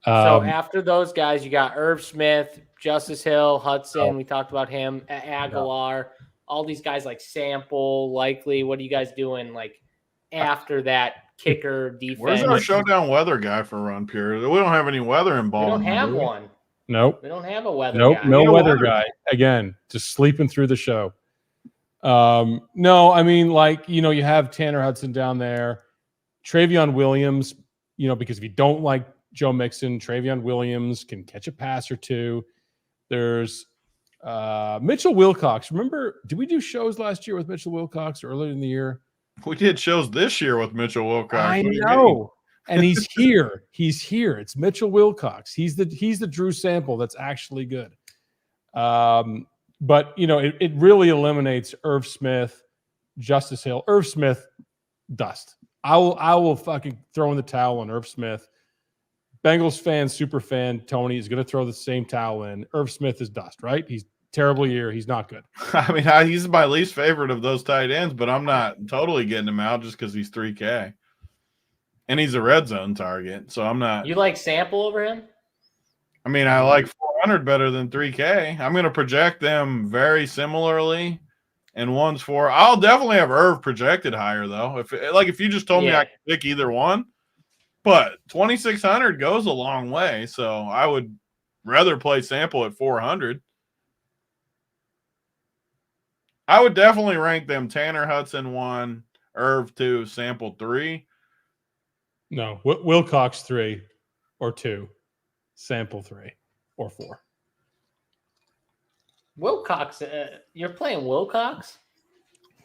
So after those guys, you got Irv Smith, Justice Hill, Hudson. We talked about him, Aguilar, all these guys like Sample, Likely. What are you guys doing like after that kicker defense? Where's our Showdown weather guy for run period? We don't have any weather in We Baltimore. don't have one. Nope. We don't have a weather guy. No weather guy. Again, just sleeping through the show. No, I mean, like, you have Tanner Hudson down there. Travion Williams, because if you don't like Joe Mixon, Travion Williams can catch a pass or two. There's Mitchell Wilcox. Remember, did we do shows last year with Mitchell Wilcox or earlier in the year? We did shows this year with Mitchell Wilcox. I know. And he's here. He's here. It's Mitchell Wilcox. He's the Drew Sample that's actually good. But it really eliminates Irv Smith, Justice Hill. Irv Smith, dust. I will fucking throw in the towel on Irv Smith. Bengals fan, super fan, Tony is going to throw the same towel in. Irv Smith is dust, right? He's terrible year. He's not good. I mean, he's my least favorite of those tight ends, but I'm not totally getting him out just because he's 3K. And he's a red zone target, so I'm not. You like Sample over him? I mean, I like 400 better than 3K. I'm going to project them very similarly. And one's 4. I'll definitely have Irv projected higher, though. If you just told me I could pick either one. But 2,600 goes a long way, so I would rather play Sample at 400. I would definitely rank them Tanner Hudson 1, Irv 2, Sample 3. No, Wilcox 3 or 2, Sample 3 or 4. Wilcox, you're playing Wilcox?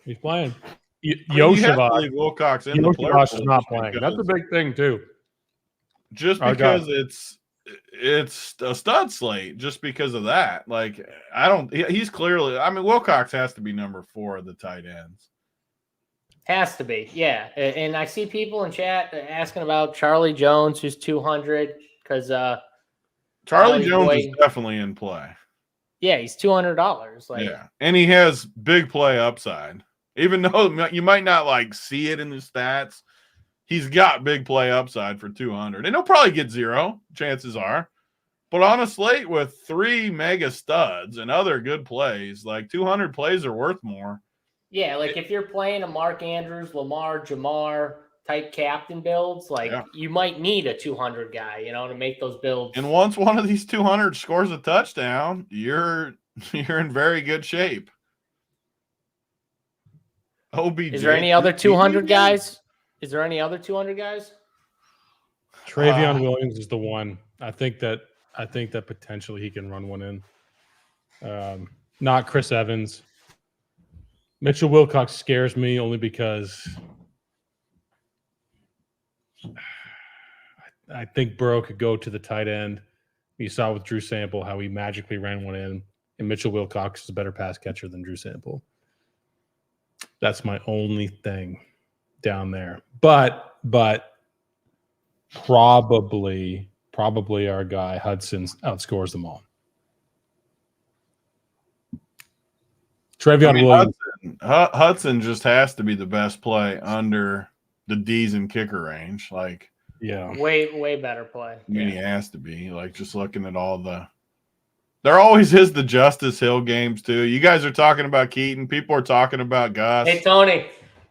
He's playing. Yoshevich Wilcox in the player is not playing. That's a big thing too. Just because it's a stud slate, just because of that. Like, he's clearly, I mean, Wilcox has to be number 4 of the tight ends. Has to be, yeah. And I see people in chat asking about Charlie Jones, who's 200, because Charlie Jones is definitely in play. Yeah, he's $200. Yeah, and he has big play upside. Even though you might not see it in the stats, he's got big play upside for 200. And he'll probably get 0, chances are. But on a slate with 3 mega studs and other good plays, 200 plays are worth more. Yeah, if you're playing a Mark Andrews, Lamar, Jamar type captain builds, you might need a 200 guy, to make those builds. And once one of these 200 scores a touchdown, you're in very good shape. OBJ. Is there any other 200 guys? Travion Williams is the one. I think that potentially he can run one in. Not Chris Evans. Mitchell Wilcox scares me only because I think Burrow could go to the tight end. You saw with Drew Sample how he magically ran one in, and Mitchell Wilcox is a better pass catcher than Drew Sample. That's my only thing down there. But probably our guy Hudson outscores them all. Travion Williams. Hudson just has to be the best play under the D's and kicker range. Yeah. Way better play. I mean, he has to be. Just looking at all there always is the Justice Hill games, too. You guys are talking about Keaton. People are talking about Gus. Hey, Tony,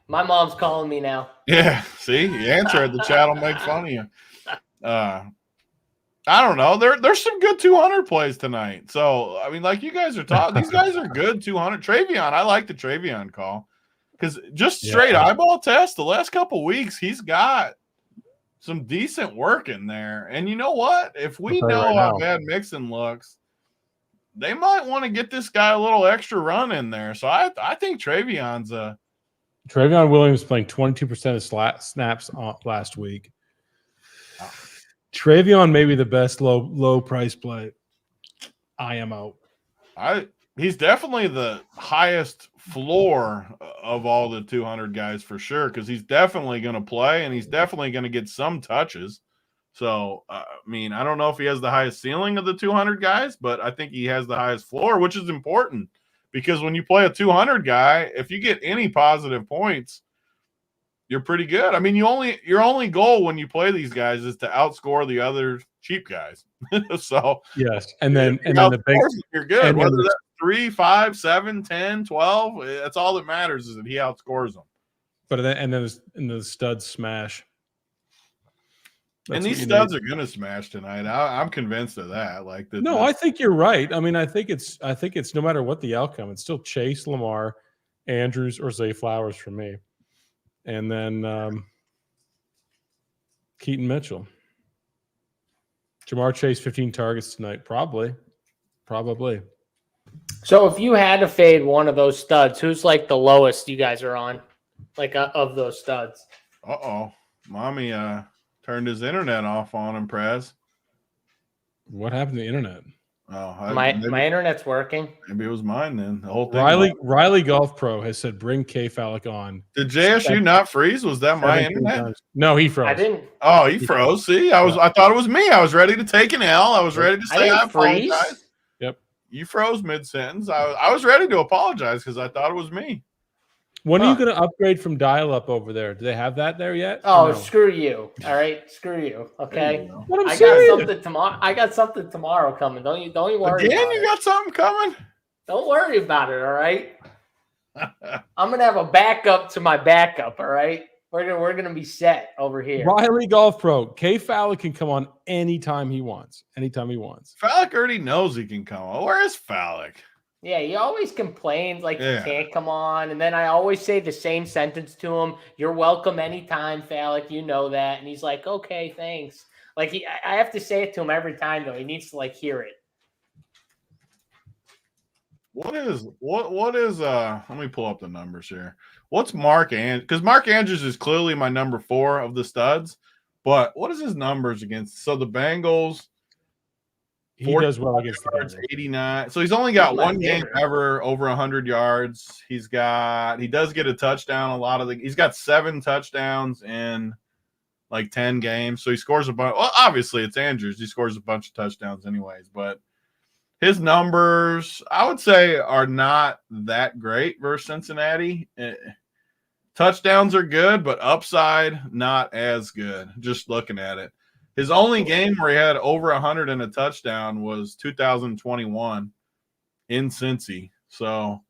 my mom's calling me now. Yeah, see? You answer it. The chat will make fun of you. I don't know. There's some good 200 plays tonight. So, I mean, you guys are talking, these guys are good 200. Travion, I like the Travion call. Because just straight eyeball test, the last couple weeks, he's got some decent work in there. And you know what? If we know how bad Mixon looks, they might want to get this guy a little extra run in there. So I think Travion's Travion Williams playing 22% of snaps last week. Travion may be the best low price play. I am out. He's definitely the highest floor of all the 200 guys for sure, because he's definitely going to play and he's definitely going to get some touches. So, I mean, I don't know if he has the highest ceiling of the 200 guys, but I think he has the highest floor, which is important because when you play a 200 guy, if you get any positive points, you're pretty good. I mean, your only goal when you play these guys is to outscore the other cheap guys. So yes, and then the big, you're good. and Whether that's 3, 5, 7, 10, 12, that's all that matters is that he outscores them. But then the studs smash. And these studs are going to smash tonight. I'm convinced of that. No, I think you're right. I mean, I think it's no matter what the outcome, it's still Chase, Lamar, Andrews, or Zay Flowers for me, and then Keaton Mitchell, Jamar Chase, 15 targets tonight, probably. So if you had to fade one of those studs, who's like the lowest you guys are on, of those studs? Mommy turned his internet off on him, Prez. What happened to the internet? Oh, my internet's working. Maybe it was mine then. The whole thing. Riley Golf Pro has said bring K Fallick on. Did JSU not freeze? Was that my internet? Times. No, he froze. I didn't. Oh, he froze. See, I thought it was me. I was ready to take an L. I was ready to say I apologize. Yep. You froze mid-sentence. I was ready to apologize because I thought it was me. When are you going to upgrade from dial-up over there? Do they have that there yet? Oh, screw you! All right, screw you. Okay. What I'm saying. Got something tomorrow. I got something tomorrow coming. Don't you worry. Again, you got something coming. Don't worry about it. All right. I'm gonna have a backup to my backup. All right. We're gonna be set over here. Riley Golf Pro. K Fallick can come on anytime he wants. Fallick already knows he can come on. Where is Fallick? Yeah, he always complains he can't come on. And then I always say the same sentence to him. You're welcome anytime, Fallick. You know that. And he's like, okay, thanks. I have to say it to him every time, though. He needs to hear it. What is let me pull up the numbers here. What's Mark Andrews? Because Mark Andrews is clearly my number 4 of the studs. But what is his numbers against? So the Bengals. He does well against the Bengals. 89. So he's only got one game ever over 100 yards. He does get a touchdown. He's got 7 touchdowns in 10 games. So he scores a bunch. Well, obviously it's Andrews. He scores a bunch of touchdowns anyways, but his numbers, I would say, are not that great versus Cincinnati. Touchdowns are good, but upside not as good. Just looking at it. His only game where he had over 100 and a touchdown was 2021 in Cincy. So,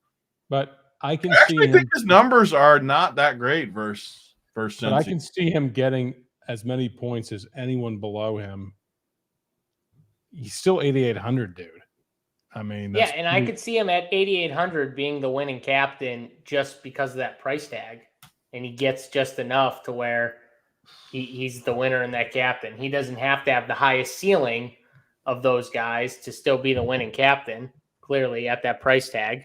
but I can think his numbers are not that great versus Cincy. But I can see him getting as many points as anyone below him. He's still 8,800, dude. I mean, and I could see him at 8,800 being the winning captain just because of that price tag, and he gets just enough to where he's the winner in that captain. He doesn't have to have the highest ceiling of those guys to still be the winning captain, clearly at that price tag.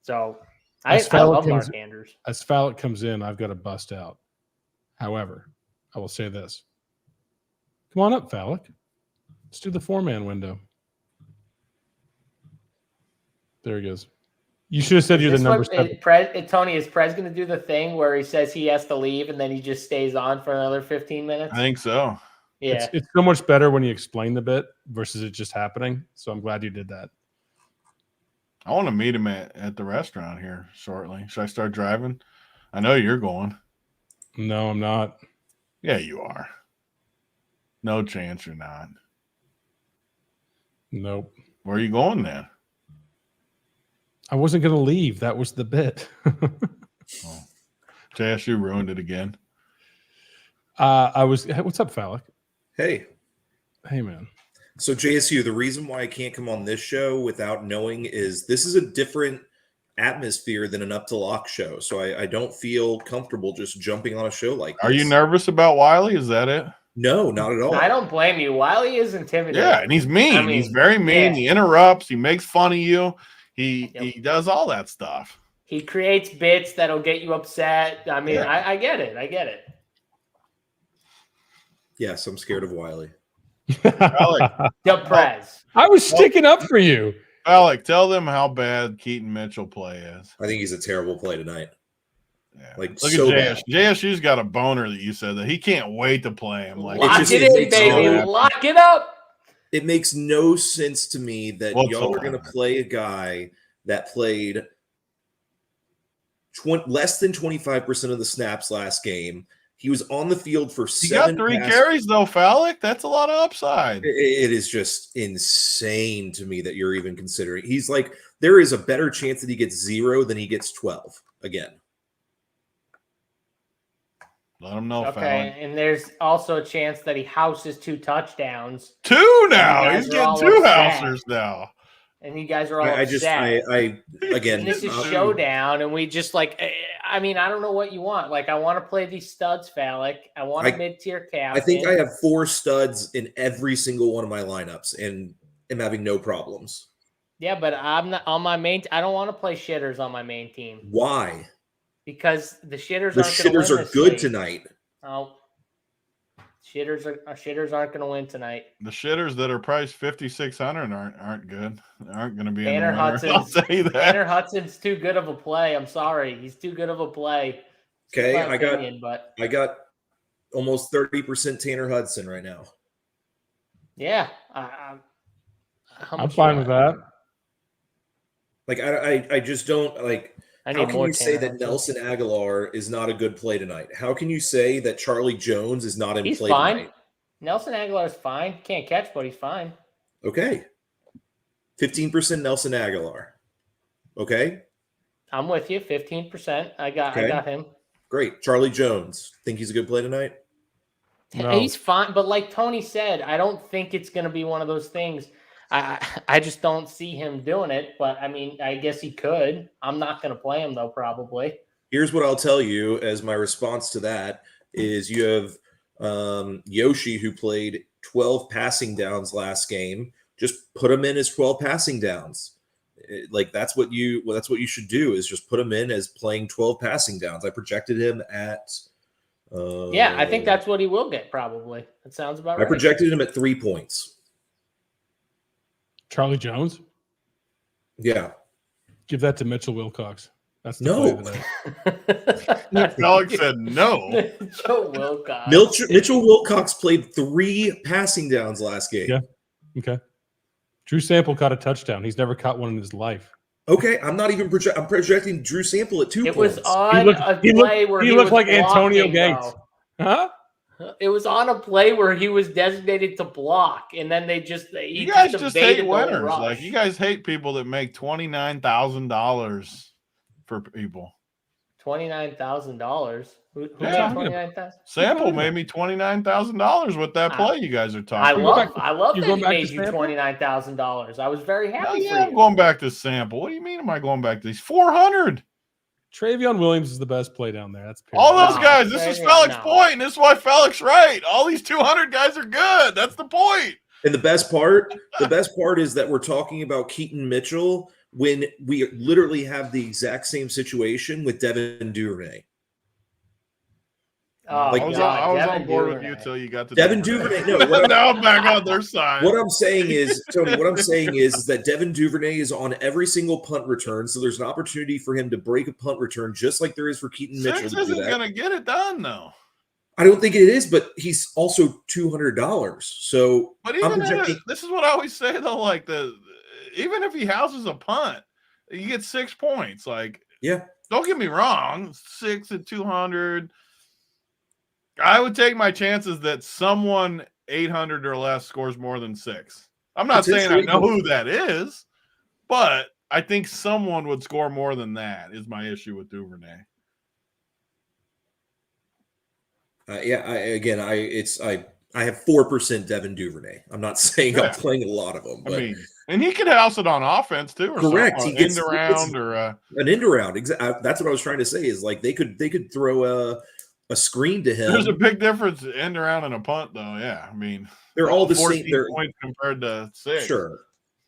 So I love Mark Andrews. As Fallick comes in, I've got to bust out. However, I will say this. Come on up, Fallick. Let's do the 4-man window. There he goes. You should have said you're the number 7. Tony, is Prez going to do the thing where he says he has to leave and then he just stays on for another 15 minutes? I think so. Yeah. It's so much better when you explain the bit versus it just happening. So I'm glad you did that. I want to meet him at the restaurant here shortly. Should I start driving? I know you're going. No, I'm not. Yeah, you are. No chance you're not. Nope. Where are you going then? I wasn't going to leave. That was the bit. JSU ruined it again. What's up, Fallick? Hey, man. So JSU, the reason why I can't come on this show without knowing is this is a different atmosphere than an Up to Lock show. So I don't feel comfortable just jumping on a show like this. Are you nervous about Wiley? Is that it? No, not at all. I don't blame you. Wiley is intimidating. Yeah, and he's mean. He's very mean. Yeah. He interrupts. He makes fun of you. He does all that stuff. He creates bits that'll get you upset. I mean, yeah. I get it. Yes, I'm scared of Wiley. Deprez. I was sticking up for you. Alec, tell them how bad Keaton Mitchell play is. I think he's a terrible play tonight. Yeah. Like, Look so at bad. JSU's got a boner that you said that he can't wait to play him. Like, Lock just- it it in, makes baby. no- Lock it up. It makes no sense to me that y'all are Whatsoever. going to play a guy that played less than 25% of the snaps last game. He was on the field for he 7 got 3 pass- carries though, Fallick. That's a lot of upside. It is just insane to me that you're even considering. He's like, there is a better chance that he gets 0 than he gets 12 again. Let him know, Okay, Fallick. and there's also a chance that he houses 2 touchdowns, 2 now. guys He's are all getting 2 upset. housers now. and you guys are all I upset. again, And this is Dude. Showdown, and we just I mean, I don't know what you want. Like, I want to play these studs, Fallick. I want a mid-tier captain. I think I have 4 studs in every single one of my lineups and am having no problems. Yeah, but I'm not on my main. I don't want to play shitters on my main team Why? because the shitters The aren't going to win shitters are this good slate. tonight. Oh, shitters aren't going to win tonight. The shitters that are priced 5,600 aren't good. They aren't going to be Tanner in the winner. Hudson's- I'll say that. Tanner Hudson's too good of a play. I'm sorry, he's too good of a play. It's Okay, my opinion, but I got almost 30% Tanner Hudson right now. yeah, I'm fine with that. Like I just don't like. I How need can more. you say Tanner that Hudson. Nelson Aguilar is not a good play tonight? How can you say that Charlie Jones is not in He's play fine. tonight? Nelson Aguilar's fine. Can't catch, but he's fine. Okay. 15% Nelson Aguilar. Okay. I'm with you. 15%. I got Okay. him. Great. Charlie Jones. Think he's a good play tonight? No. He's fine, but like Tony said, I don't think it's going to be one of those things. I just don't see him doing it. But I mean, I guess he could. I'm not going to play him though. Probably. Here's what I'll tell you as my response to that is you have Yoshi who played 12 passing downs last game. Just put him in as 12 passing downs. Like that's what you should do is just put him in as playing 12 passing downs. I projected him at Yeah, I think that's what he will get. Probably. That sounds about right. I projected him at 3 points. Charlie Jones? Yeah. Give that to Mitchell Wilcox. That's the No. play of the day. Alex said no. Joe Wilcox. Mitchell Wilcox played 3 passing downs last game. Yeah. Okay. Drew Sample caught a touchdown. He's never caught one in his life. Okay, I'm not even I'm projecting Drew Sample at 2 It points. was on a play where he he looked was like Antonio blocking, Gates. Huh? though. It was on a play where he was designated to block, and then You guys just hate evaded the winners. rush. Like you guys hate people that make $29,000 for people. $29,000. Who Yeah. made $29,000? Sample made me $29,000 with that play you guys are talking. I love you're that going he back made to you Sample? $29,000. I was very Hell happy yeah, for I'm you. going back to Sample. What do you mean? Am I going back to these 400? Travion Williams is the best play down there. That's All those No, guys. This is no. Felix's point, and this is why Felix right. All these 200 guys are good. That's the point. And the best part is that we're talking about Keaton Mitchell when we literally have the exact same situation with Devin Duvernay. Oh, Like, I was God, on Devin board with Duvernay. you till you got to Devin Duvernay, no, what now I'm back on their side. What I'm saying is, Tony, what I'm saying is that Devin Duvernay is on every single punt return, so there's an opportunity for him to break a punt return just like there is for Keaton Mitchell Six to do isn't that. going to get it done, though. I don't think it is, but he's also $200. So But I'm even projecting. this is what I always say though. Like even if he houses a punt, you get 6 points. Like Yeah. don't get me wrong, 6 at 200. I would take my chances that someone 800 or less scores more than 6. I'm not saying I know who that is, but I think someone would score more than that. Is my issue with Duvernay. I have 4% Devin Duvernay. I'm not saying I'm playing a lot of them, but I mean, and he could house it on offense too, or correct. something, He gets end around or an end around. That's what I was trying to say. Is like they could throw a screen to him. there's a big difference end around and a punt, though. Yeah, I mean, They're all the 14 same. They're points compared to 6.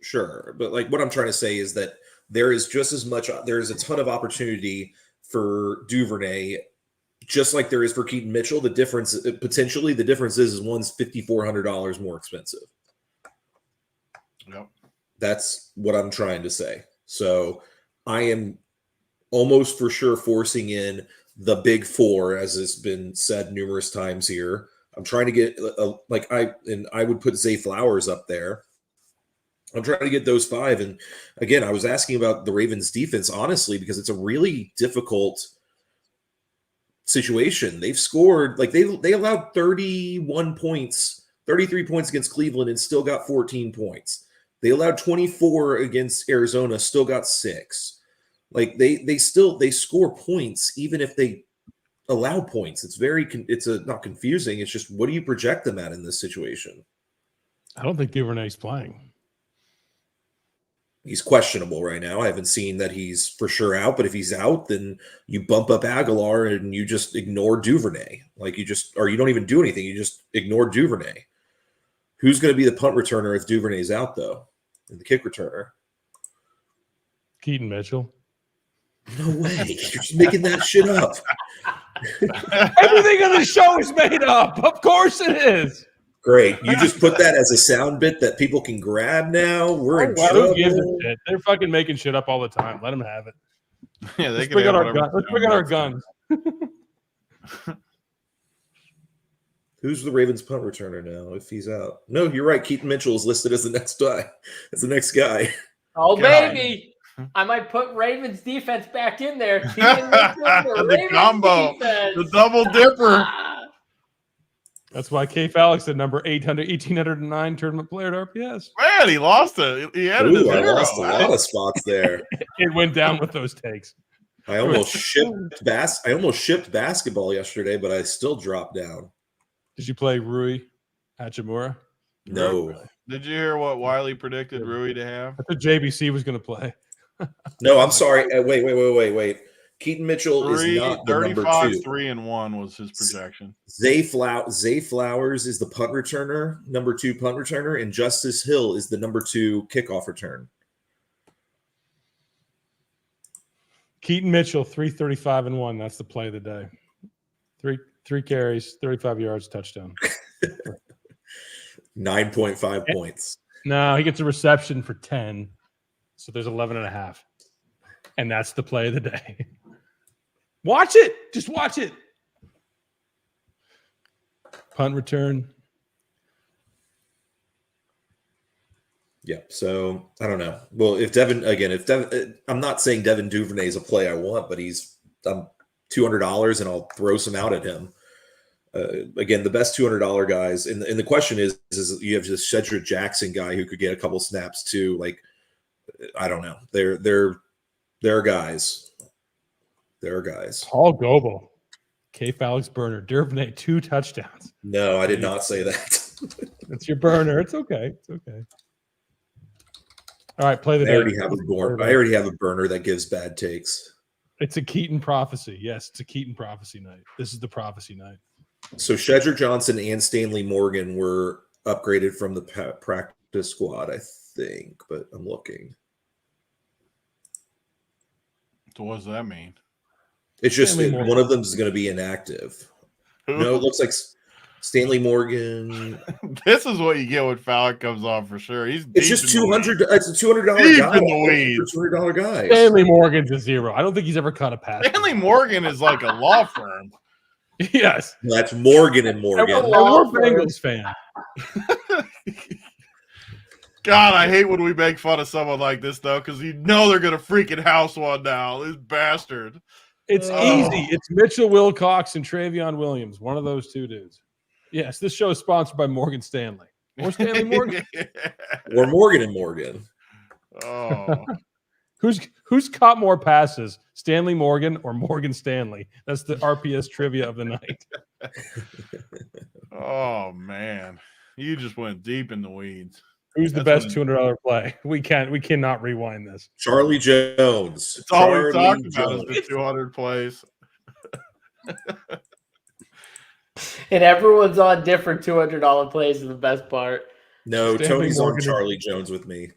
Sure. But like what I'm trying to say is that there is just as much. There is a ton of opportunity for Duvernay just like there is for Keaton Mitchell, the difference is one's $5,400 more expensive. Yep. That's what I'm trying to say. So I am almost for sure forcing in the big four, as has been said numerous times here. I'm trying to get I would put Zay Flowers up there. I'm trying to get those 5. And again, I was asking about the Ravens defense, honestly, because it's a really difficult situation. They've scored, they allowed 31 points, 33 points against Cleveland and still got 14 points. They allowed 24 against Arizona, still got 6. They score points even if they allow points. It's not confusing. It's just, what do you project them at in this situation? I don't think Duvernay's playing. He's questionable right now. I haven't seen that he's for sure out, but if he's out, then you bump up Aguilar and you just ignore Duvernay. You don't even do anything. You just ignore Duvernay. Who's going to be the punt returner if Duvernay's out, though? And the kick returner? Keaton Mitchell. No way. You're just making that shit up. Everything on the show is made up. Of course it is. Great. You just put that as a sound bit that people can grab now. We're in trouble. Who gives a shit? They're fucking making shit up all the time. Let them have it. Yeah, Let's bring out our guns. Who's the Ravens punt returner now if he's out? No, you're right. Keaton Mitchell is listed as the next guy. Oh, God. baby. I might put Ravens defense back in there. The combo. Defense. The double dipper. That's why K. Alex at number 1809 tournament player at RPS. Man, he lost it. He added a I zero. lost a lot of spots there. It went down with those takes. I almost shipped basketball yesterday, but I still dropped down. Did you play Rui Hachimura? No. Did you hear what Wiley predicted Rui to have? I thought JBC was going to play. No, I'm sorry. Wait. Keaton Mitchell is not the number 2. 3-1 was his projection. Zay Flowers is the punt returner, number 2 punt returner, and Justice Hill is the number 2 kickoff return. Keaton Mitchell, 335-1. That's the play of the day. Three carries, 35 yards, touchdown. 9.5 points. No, he gets a reception for 10. So there's 11.5. And that's the play of the day. Watch it. Just watch it. Punt return. Yeah. So I don't know. Well, I'm not saying Devin Duvernay is a play I want, but I'm $200 and I'll throw some out at him. Again, the best $200 guys. And the question is you have this Cedric Jackson guy who could get a couple snaps too. I don't know. They're guys. There are guys. Paul Goebel, K. Alex Burner, Duvernay, 2 touchdowns. No, I did not say that. It's your burner. It's okay. It's okay. All right, play the I already have a burner that gives bad takes. It's a Keaton prophecy. Yes, it's a Keaton prophecy night. This is the prophecy night. So Shedrick Johnson and Stanley Morgan were upgraded from the practice squad, I think, but I'm looking. So what does that mean? It's just one of them is going to be inactive. No, it looks like Stanley Morgan. This is what you get when Fowler comes on for sure. It's just $200. It's a $200 guy. In the weeds. $200 guy. Stanley Morgan's a 0. I don't think he's ever caught a pass. Stanley Morgan is like a law firm. Yes. That's Morgan and Morgan. We're a Bengals fan. God, I hate when we make fun of someone like this, though, because they're going to freaking house one now. This bastard. It's easy. It's Mitchell Wilcox and Travion Williams. One of those 2 dudes. Yes, this show is sponsored by Morgan Stanley. Or Stanley Morgan. Or Morgan and Morgan. Oh. Who's caught more passes? Stanley Morgan or Morgan Stanley? That's the RPS trivia of the night. Oh, man. You just went deep in the weeds. Who's the best $200 play? We cannot rewind this. Charlie Jones. It's all we talked about is the 200 plays. And everyone's on different $200 plays is the best part. No, Stanley Tony's Morgan on Charlie Jones with me.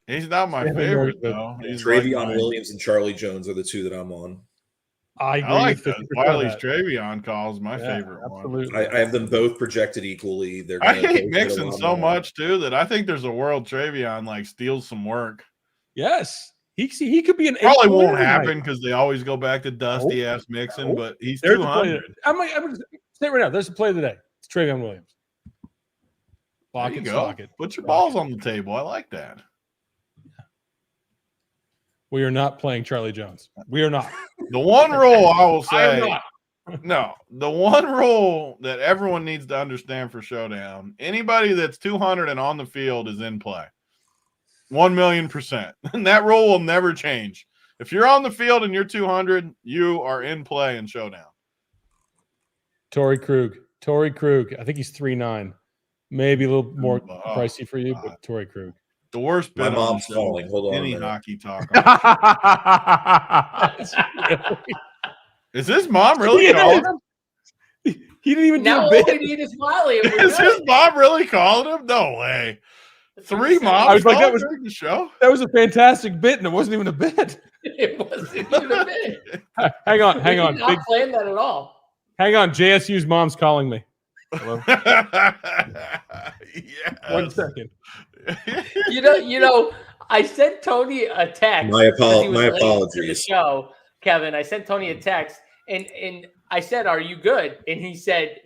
He's not my favorite, though. He's Travion Williams and Charlie Jones are the 2 that I'm on. I agree. I like with the 50% of Wiley's that. Travion call is my favorite one. Absolutely. I have them both projected equally. They're I gonna hate both get a Mixon lot so more. much too that I think there's a world Travion like steals some work. Yes. He could be an Probably 8 won't tonight. happen because they always go back to dusty ass Mixon, Nope. but he's There's a play. 200. I'm going to say it right now. There's a play of the day. It's Travion Williams. There Lock you it, go. stock it. Put your Rock balls it. on the table. I like that. We are not playing Charlie Jones. We are not. The one rule I will I am say, not. no, the one rule that everyone needs to understand for Showdown, anybody that's 200 and on the field is in play. 1,000,000%. And that rule will never change. If you're on the field and you're 200, you are in play in Showdown. Torrey Krug. I think he's 3.9. Maybe a little more pricey for you, but Torrey Krug. The worst My bit on mom's the show calling. Hold on a any minute. hockey talk. Is his mom really calling him? He didn't even Now do a all we bit. need is Wiley. And we're Is his good. mom really calling him? No way. That's Three what he said. moms I was like, that calling was- during the show? That was a fantastic bit, and it wasn't even a bit. It wasn't even a bit. Hang on. We're not playing that at all. Hang on. JSU's mom's calling me. Hello? Yes. 1 second. You know, I sent Tony a text. My 'cause he was my late to the apologies. show, Kevin. I sent Tony a text, and I said, "Are you good?" And he said,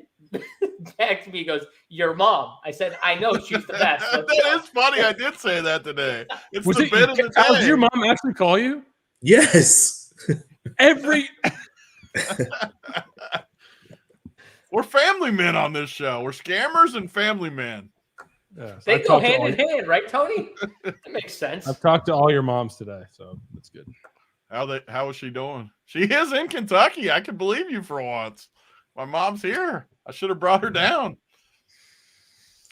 "Text me." He goes, "Your mom." I said, "I know she's the best." Let's go." That is funny. I did say that today. It's Was the it, bit of the Al, did day. your mom actually call you? Yes. Every We're family men on this show. We're scammers and family men. Yes, They I've go talked to hand all in hand, right, Tony? That makes sense. I've talked to all your moms today, so that's good. How is she doing? She is in Kentucky. I can believe you for once. My mom's here. I should have brought her down.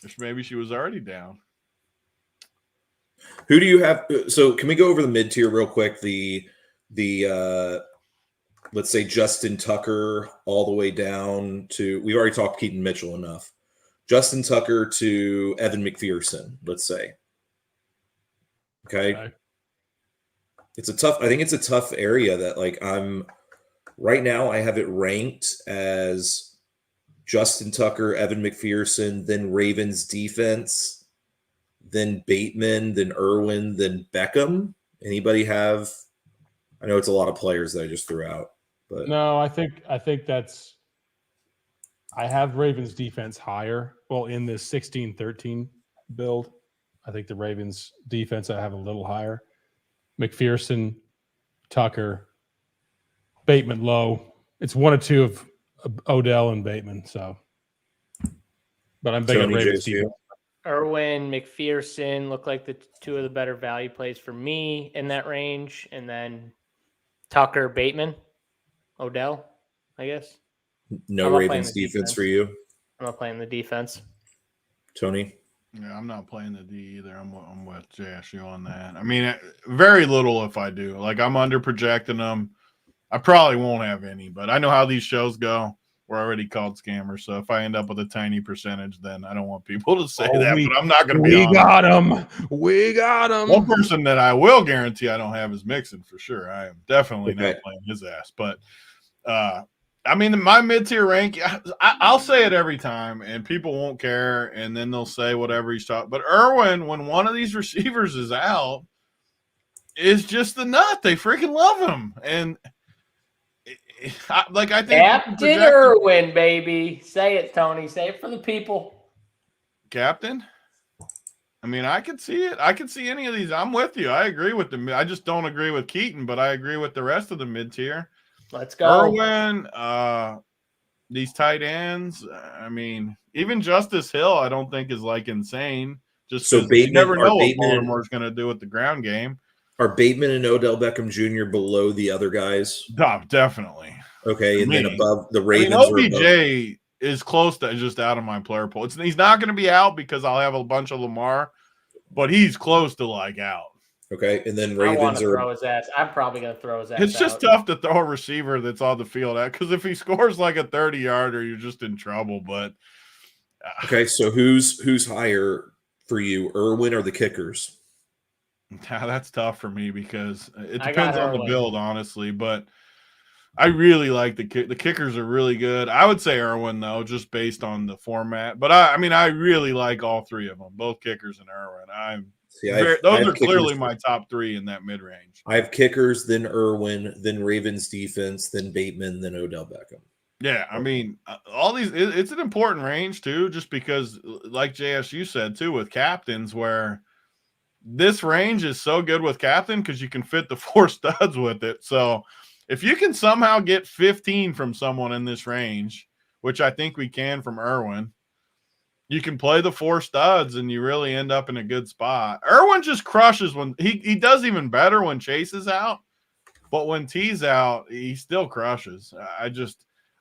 Or maybe she was already down. Who do you have? So can we go over the mid tier real quick? The let's say Justin Tucker all the way down to, we've already talked Keaton Mitchell enough. Justin Tucker to Evan McPherson, let's say. Okay. Okay. I think it's a tough area that right now I have it ranked as Justin Tucker, Evan McPherson, then Ravens defense, then Bateman, then Irwin, then Beckham. Anybody have? I know it's a lot of players that I just threw out, but No, I think that's. I have Ravens defense higher. Well, in this 16-13 build, I think the Ravens defense I have a little higher. McPherson, Tucker, Bateman low. It's 1 or 2 of Odell and Bateman. So, but I'm big on Tony, Ravens JSU. defense. Irwin, McPherson look like the 2 of the better value plays for me in that range. And then Tucker, Bateman, Odell, I guess. No I'm not Ravens playing the defense for you, I'm not playing the defense. Tony. Yeah, I'm not playing the D either. I'm with JSU on that. I mean, very little if I do. Like, I'm under projecting them. I probably won't have any, but I know how these shows go. We're already called scammers, so if I end up with a tiny percentage, then I don't want people to say that. But I'm not going to be. We got him. We got him. One person that I will guarantee I don't have is Mixon for sure. I am definitely Okay. not playing his ass. But I mean, my mid-tier rank, I'll say it every time, and people won't care, and then they'll say whatever he's talking. But Irwin, when one of these receivers is out, is just the nut. They freaking love him. And, I think Captain Irwin, baby. Say it, Tony. Say it for the people. Captain? I mean, I could see it. I could see any of these. I'm with you. I agree with them. I just don't agree with Keaton, but I agree with the rest of the mid-tier. Let's go. Irwin, these tight ends. I mean, even Justice Hill, I don't think is insane. Just So you Bateman, never know what Bateman, Baltimore's going to do with the ground game. Are Bateman and Odell Beckham Jr. below the other guys? Definitely. Okay, and then above the I Ravens. mean, OBJ is close to just out of my player pool. He's not going to be out because I'll have a bunch of Lamar, but he's close to out. Okay, and then I want Ravens to are. throw his ass. I'm probably going to throw his ass. It's just tough to throw a receiver that's on the field at because if he scores a 30-yarder, you're just in trouble. But Okay, so who's higher for you, Irwin or the kickers? that's tough for me because it I depends got on the Irwin. build, honestly. But I really like the kickers are really good. I would say Irwin though, just based on the format. But I mean, I really like all three of them, both kickers and Irwin. Those are clearly my top three in that mid range. I have kickers, then Irwin, then Ravens defense, then Bateman, then Odell Beckham. Yeah, I mean, all these. It's an important range too, just because, like JSU said too, with captains, where this range is so good with captain because you can fit the 4 studs with it. So if you can somehow get 15 from someone in this range, which I think we can from Irwin, you can play the 4 studs and you really end up in a good spot. Irwin just crushes when he does even better when Chase is out, but when T's out, he still crushes.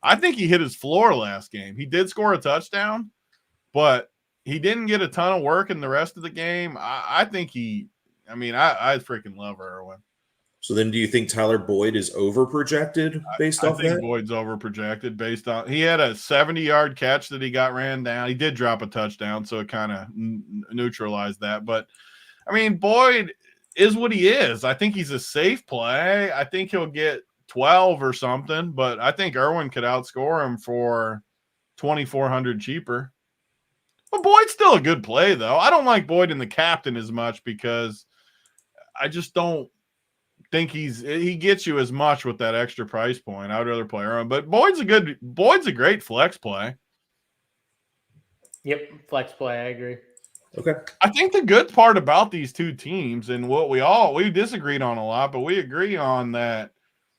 I think he hit his floor last game. He did score a touchdown, but he didn't get a ton of work in the rest of the game. I think I freaking love Irwin. So then do you think Tyler Boyd is over-projected based off that? I think Boyd's over-projected based on – he had a 70-yard catch that he got ran down. He did drop a touchdown, so it kind of neutralized that. But, I mean, Boyd is what he is. I think he's a safe play. I think he'll get 12 or something, but I think Irwin could outscore him for $2,400 cheaper. But Boyd's still a good play, though. I don't like Boyd in the captain as much because I just don't think he gets you as much with that extra price point. I would rather play Irwin, but Boyd's a great flex play. Yep, flex play. I agree. Okay. I think the good part about these two teams and what we disagreed on a lot, but we agree on that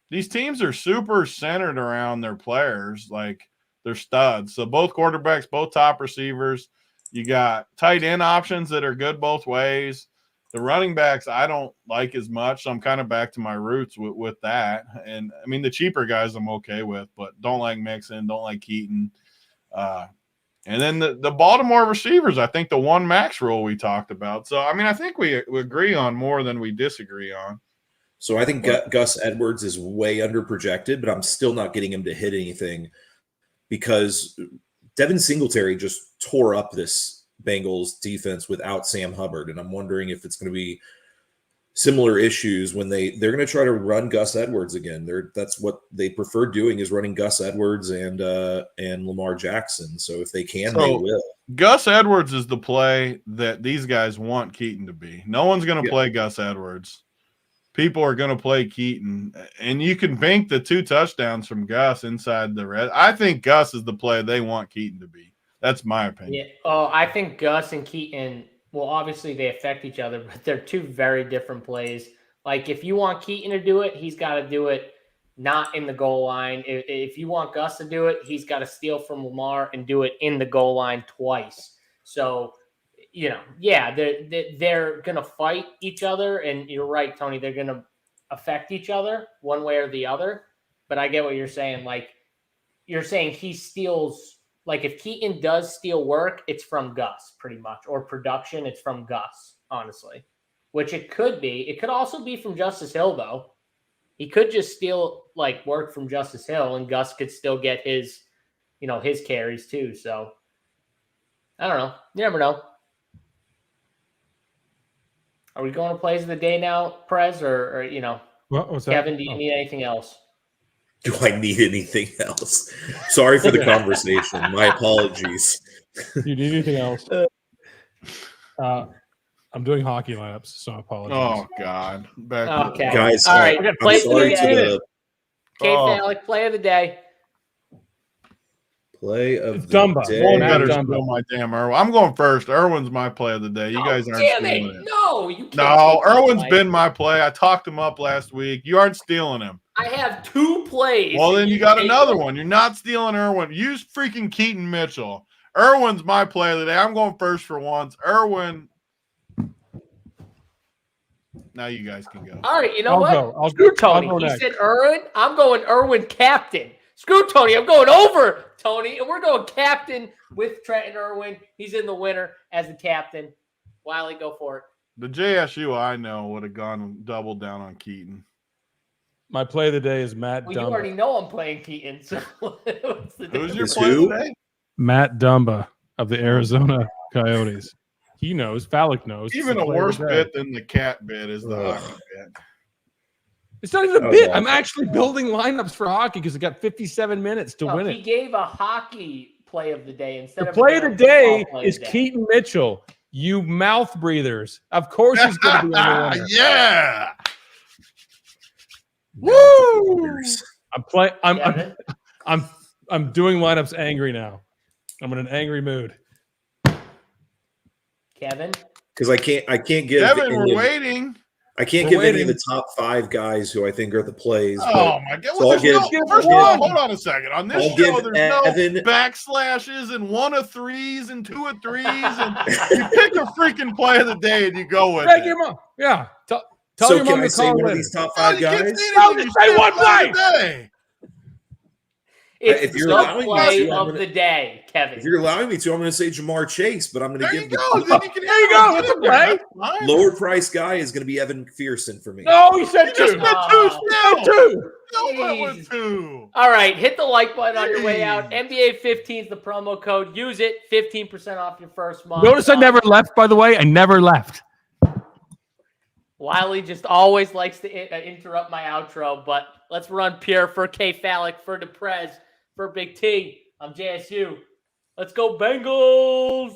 these teams are super centered around their players, like their studs. So both quarterbacks, both top receivers. You got tight end options that are good both ways. The running backs I don't like as much, so I'm kind of back to my roots with that. And, I mean, the cheaper guys I'm okay with, but don't like Mixon, don't like Keaton. And then the Baltimore receivers, I think the one max rule we talked about. So, I mean, I think we agree on more than we disagree on. So I think Gus Edwards is way under projected, but I'm still not getting him to hit anything because Devin Singletary just tore up this Bengals defense without Sam Hubbard. And I'm wondering if it's going to be similar issues when they're going to try to run Gus Edwards again. That's what they prefer doing, is running Gus Edwards and Lamar Jackson. So if they can, they will. Gus Edwards is the play that these guys want Keaton to be. No one's going to play Gus Edwards. People are going to play Keaton, and you can bank the 2 touchdowns from Gus inside the red. I think Gus is the play they want Keaton to be. That's my opinion. Yeah. Oh, I think Gus and Keaton, well, obviously they affect each other, but they're 2 very different plays. Like if you want Keaton to do it, he's got to do it not in the goal line. If you want Gus to do it, he's got to steal from Lamar and do it in the goal line twice. So, they're going to fight each other. And you're right, Tony, they're going to affect each other one way or the other. But I get what you're saying. Like you're saying he steals. Like if Keaton does steal work, it's from Gus pretty much, or production, it's from Gus, honestly, which it could be. It could also be from Justice Hill, though. He could just steal like work from Justice Hill, and Gus could still get his carries too. So I don't know. You never know. Are we going to plays of the day now, Prez, or Kevin? Do you need anything else? Do I need anything else? Sorry for the conversation. My apologies. Do you need anything else? I'm doing hockey lineups, so I apologize. Oh, God. Okay. Guys, all right. I'm sorry to the Alec, play of the day. Play of the Dumba. day. One better steal my damn Irwin. I'm going first. Irwin's my play of the day. You guys aren't stealing it. No, you can't. No, Irwin's been my play. I talked him up last week. You aren't stealing him. I have 2 plays. Well, then you got another one. You're not stealing Irwin. Use freaking Keaton Mitchell. Irwin's my play of the day. I'm going first for once. Irwin. Now you guys can go. All right, you know I'll Screw go. Tony. I'll go He next. said Irwin. I'm going Irwin captain. Screw Tony. I'm going over Tony, and we're going captain with Trenton Irwin. He's in the winner as the captain. Wiley, go for it. The JSU I know would have gone double down on Keaton. My play of the day is Matt Well, Dumba. you already know I'm playing Keaton. So what's the Who's your Is play who? today? Matt Dumba of the Arizona Coyotes. He knows. Phallic knows. Even It's a the play of worse the day. bit than the cat bit is the Ugh. hockey bit. It's not even a That was bit. awful. I'm actually building lineups for hockey because I got 57 minutes to win He it. gave a hockey play of the day instead The of play a of the day football play is of the day. Keaton Mitchell. You mouth breathers. Of course he's going to be on the winner. Yeah. Woo! I'm playing. Kevin? I'm doing lineups angry now. I'm in an angry mood. Kevin? Because I can't give Kevin, any we're of, waiting. I can't We're give any of waiting. the top 5 guys who I think are the plays. Oh my God! so Well, I'll give- first of I'll all, give- hold on a second. On this I'll show, give there's no Evan- backslashes and 1 of 3s and 2 of 3s, and you pick a freaking play of the day and you go with Thank it. your mom. Yeah. Tell so your can mom I to say call one of later. these top No, 5 you can't guys? say No, anything. just You say say one play of the day. It's If you're the allowing me play to, I'm of gonna- the day, Kevin. If you're allowing me to, I'm going to say Jamar Chase, but I'm going to There you give go. the Then you can There you have go. it That's a in there. play. That's fine. lower price guy is going to be Evan McPherson for me. No, you said You just two. said 2 You still. Two. Still went with Jesus. 2. All right, hit the like button on your way out. Jeez. NBA 15 is the promo code. Use it, 15% off your first month. Notice I never left, by the way. I never left. Wiley just always likes to interrupt my outro, but let's run Pierre for K-Phallic, for Deprez, for Big T. I'm JSU. Let's go Bengals!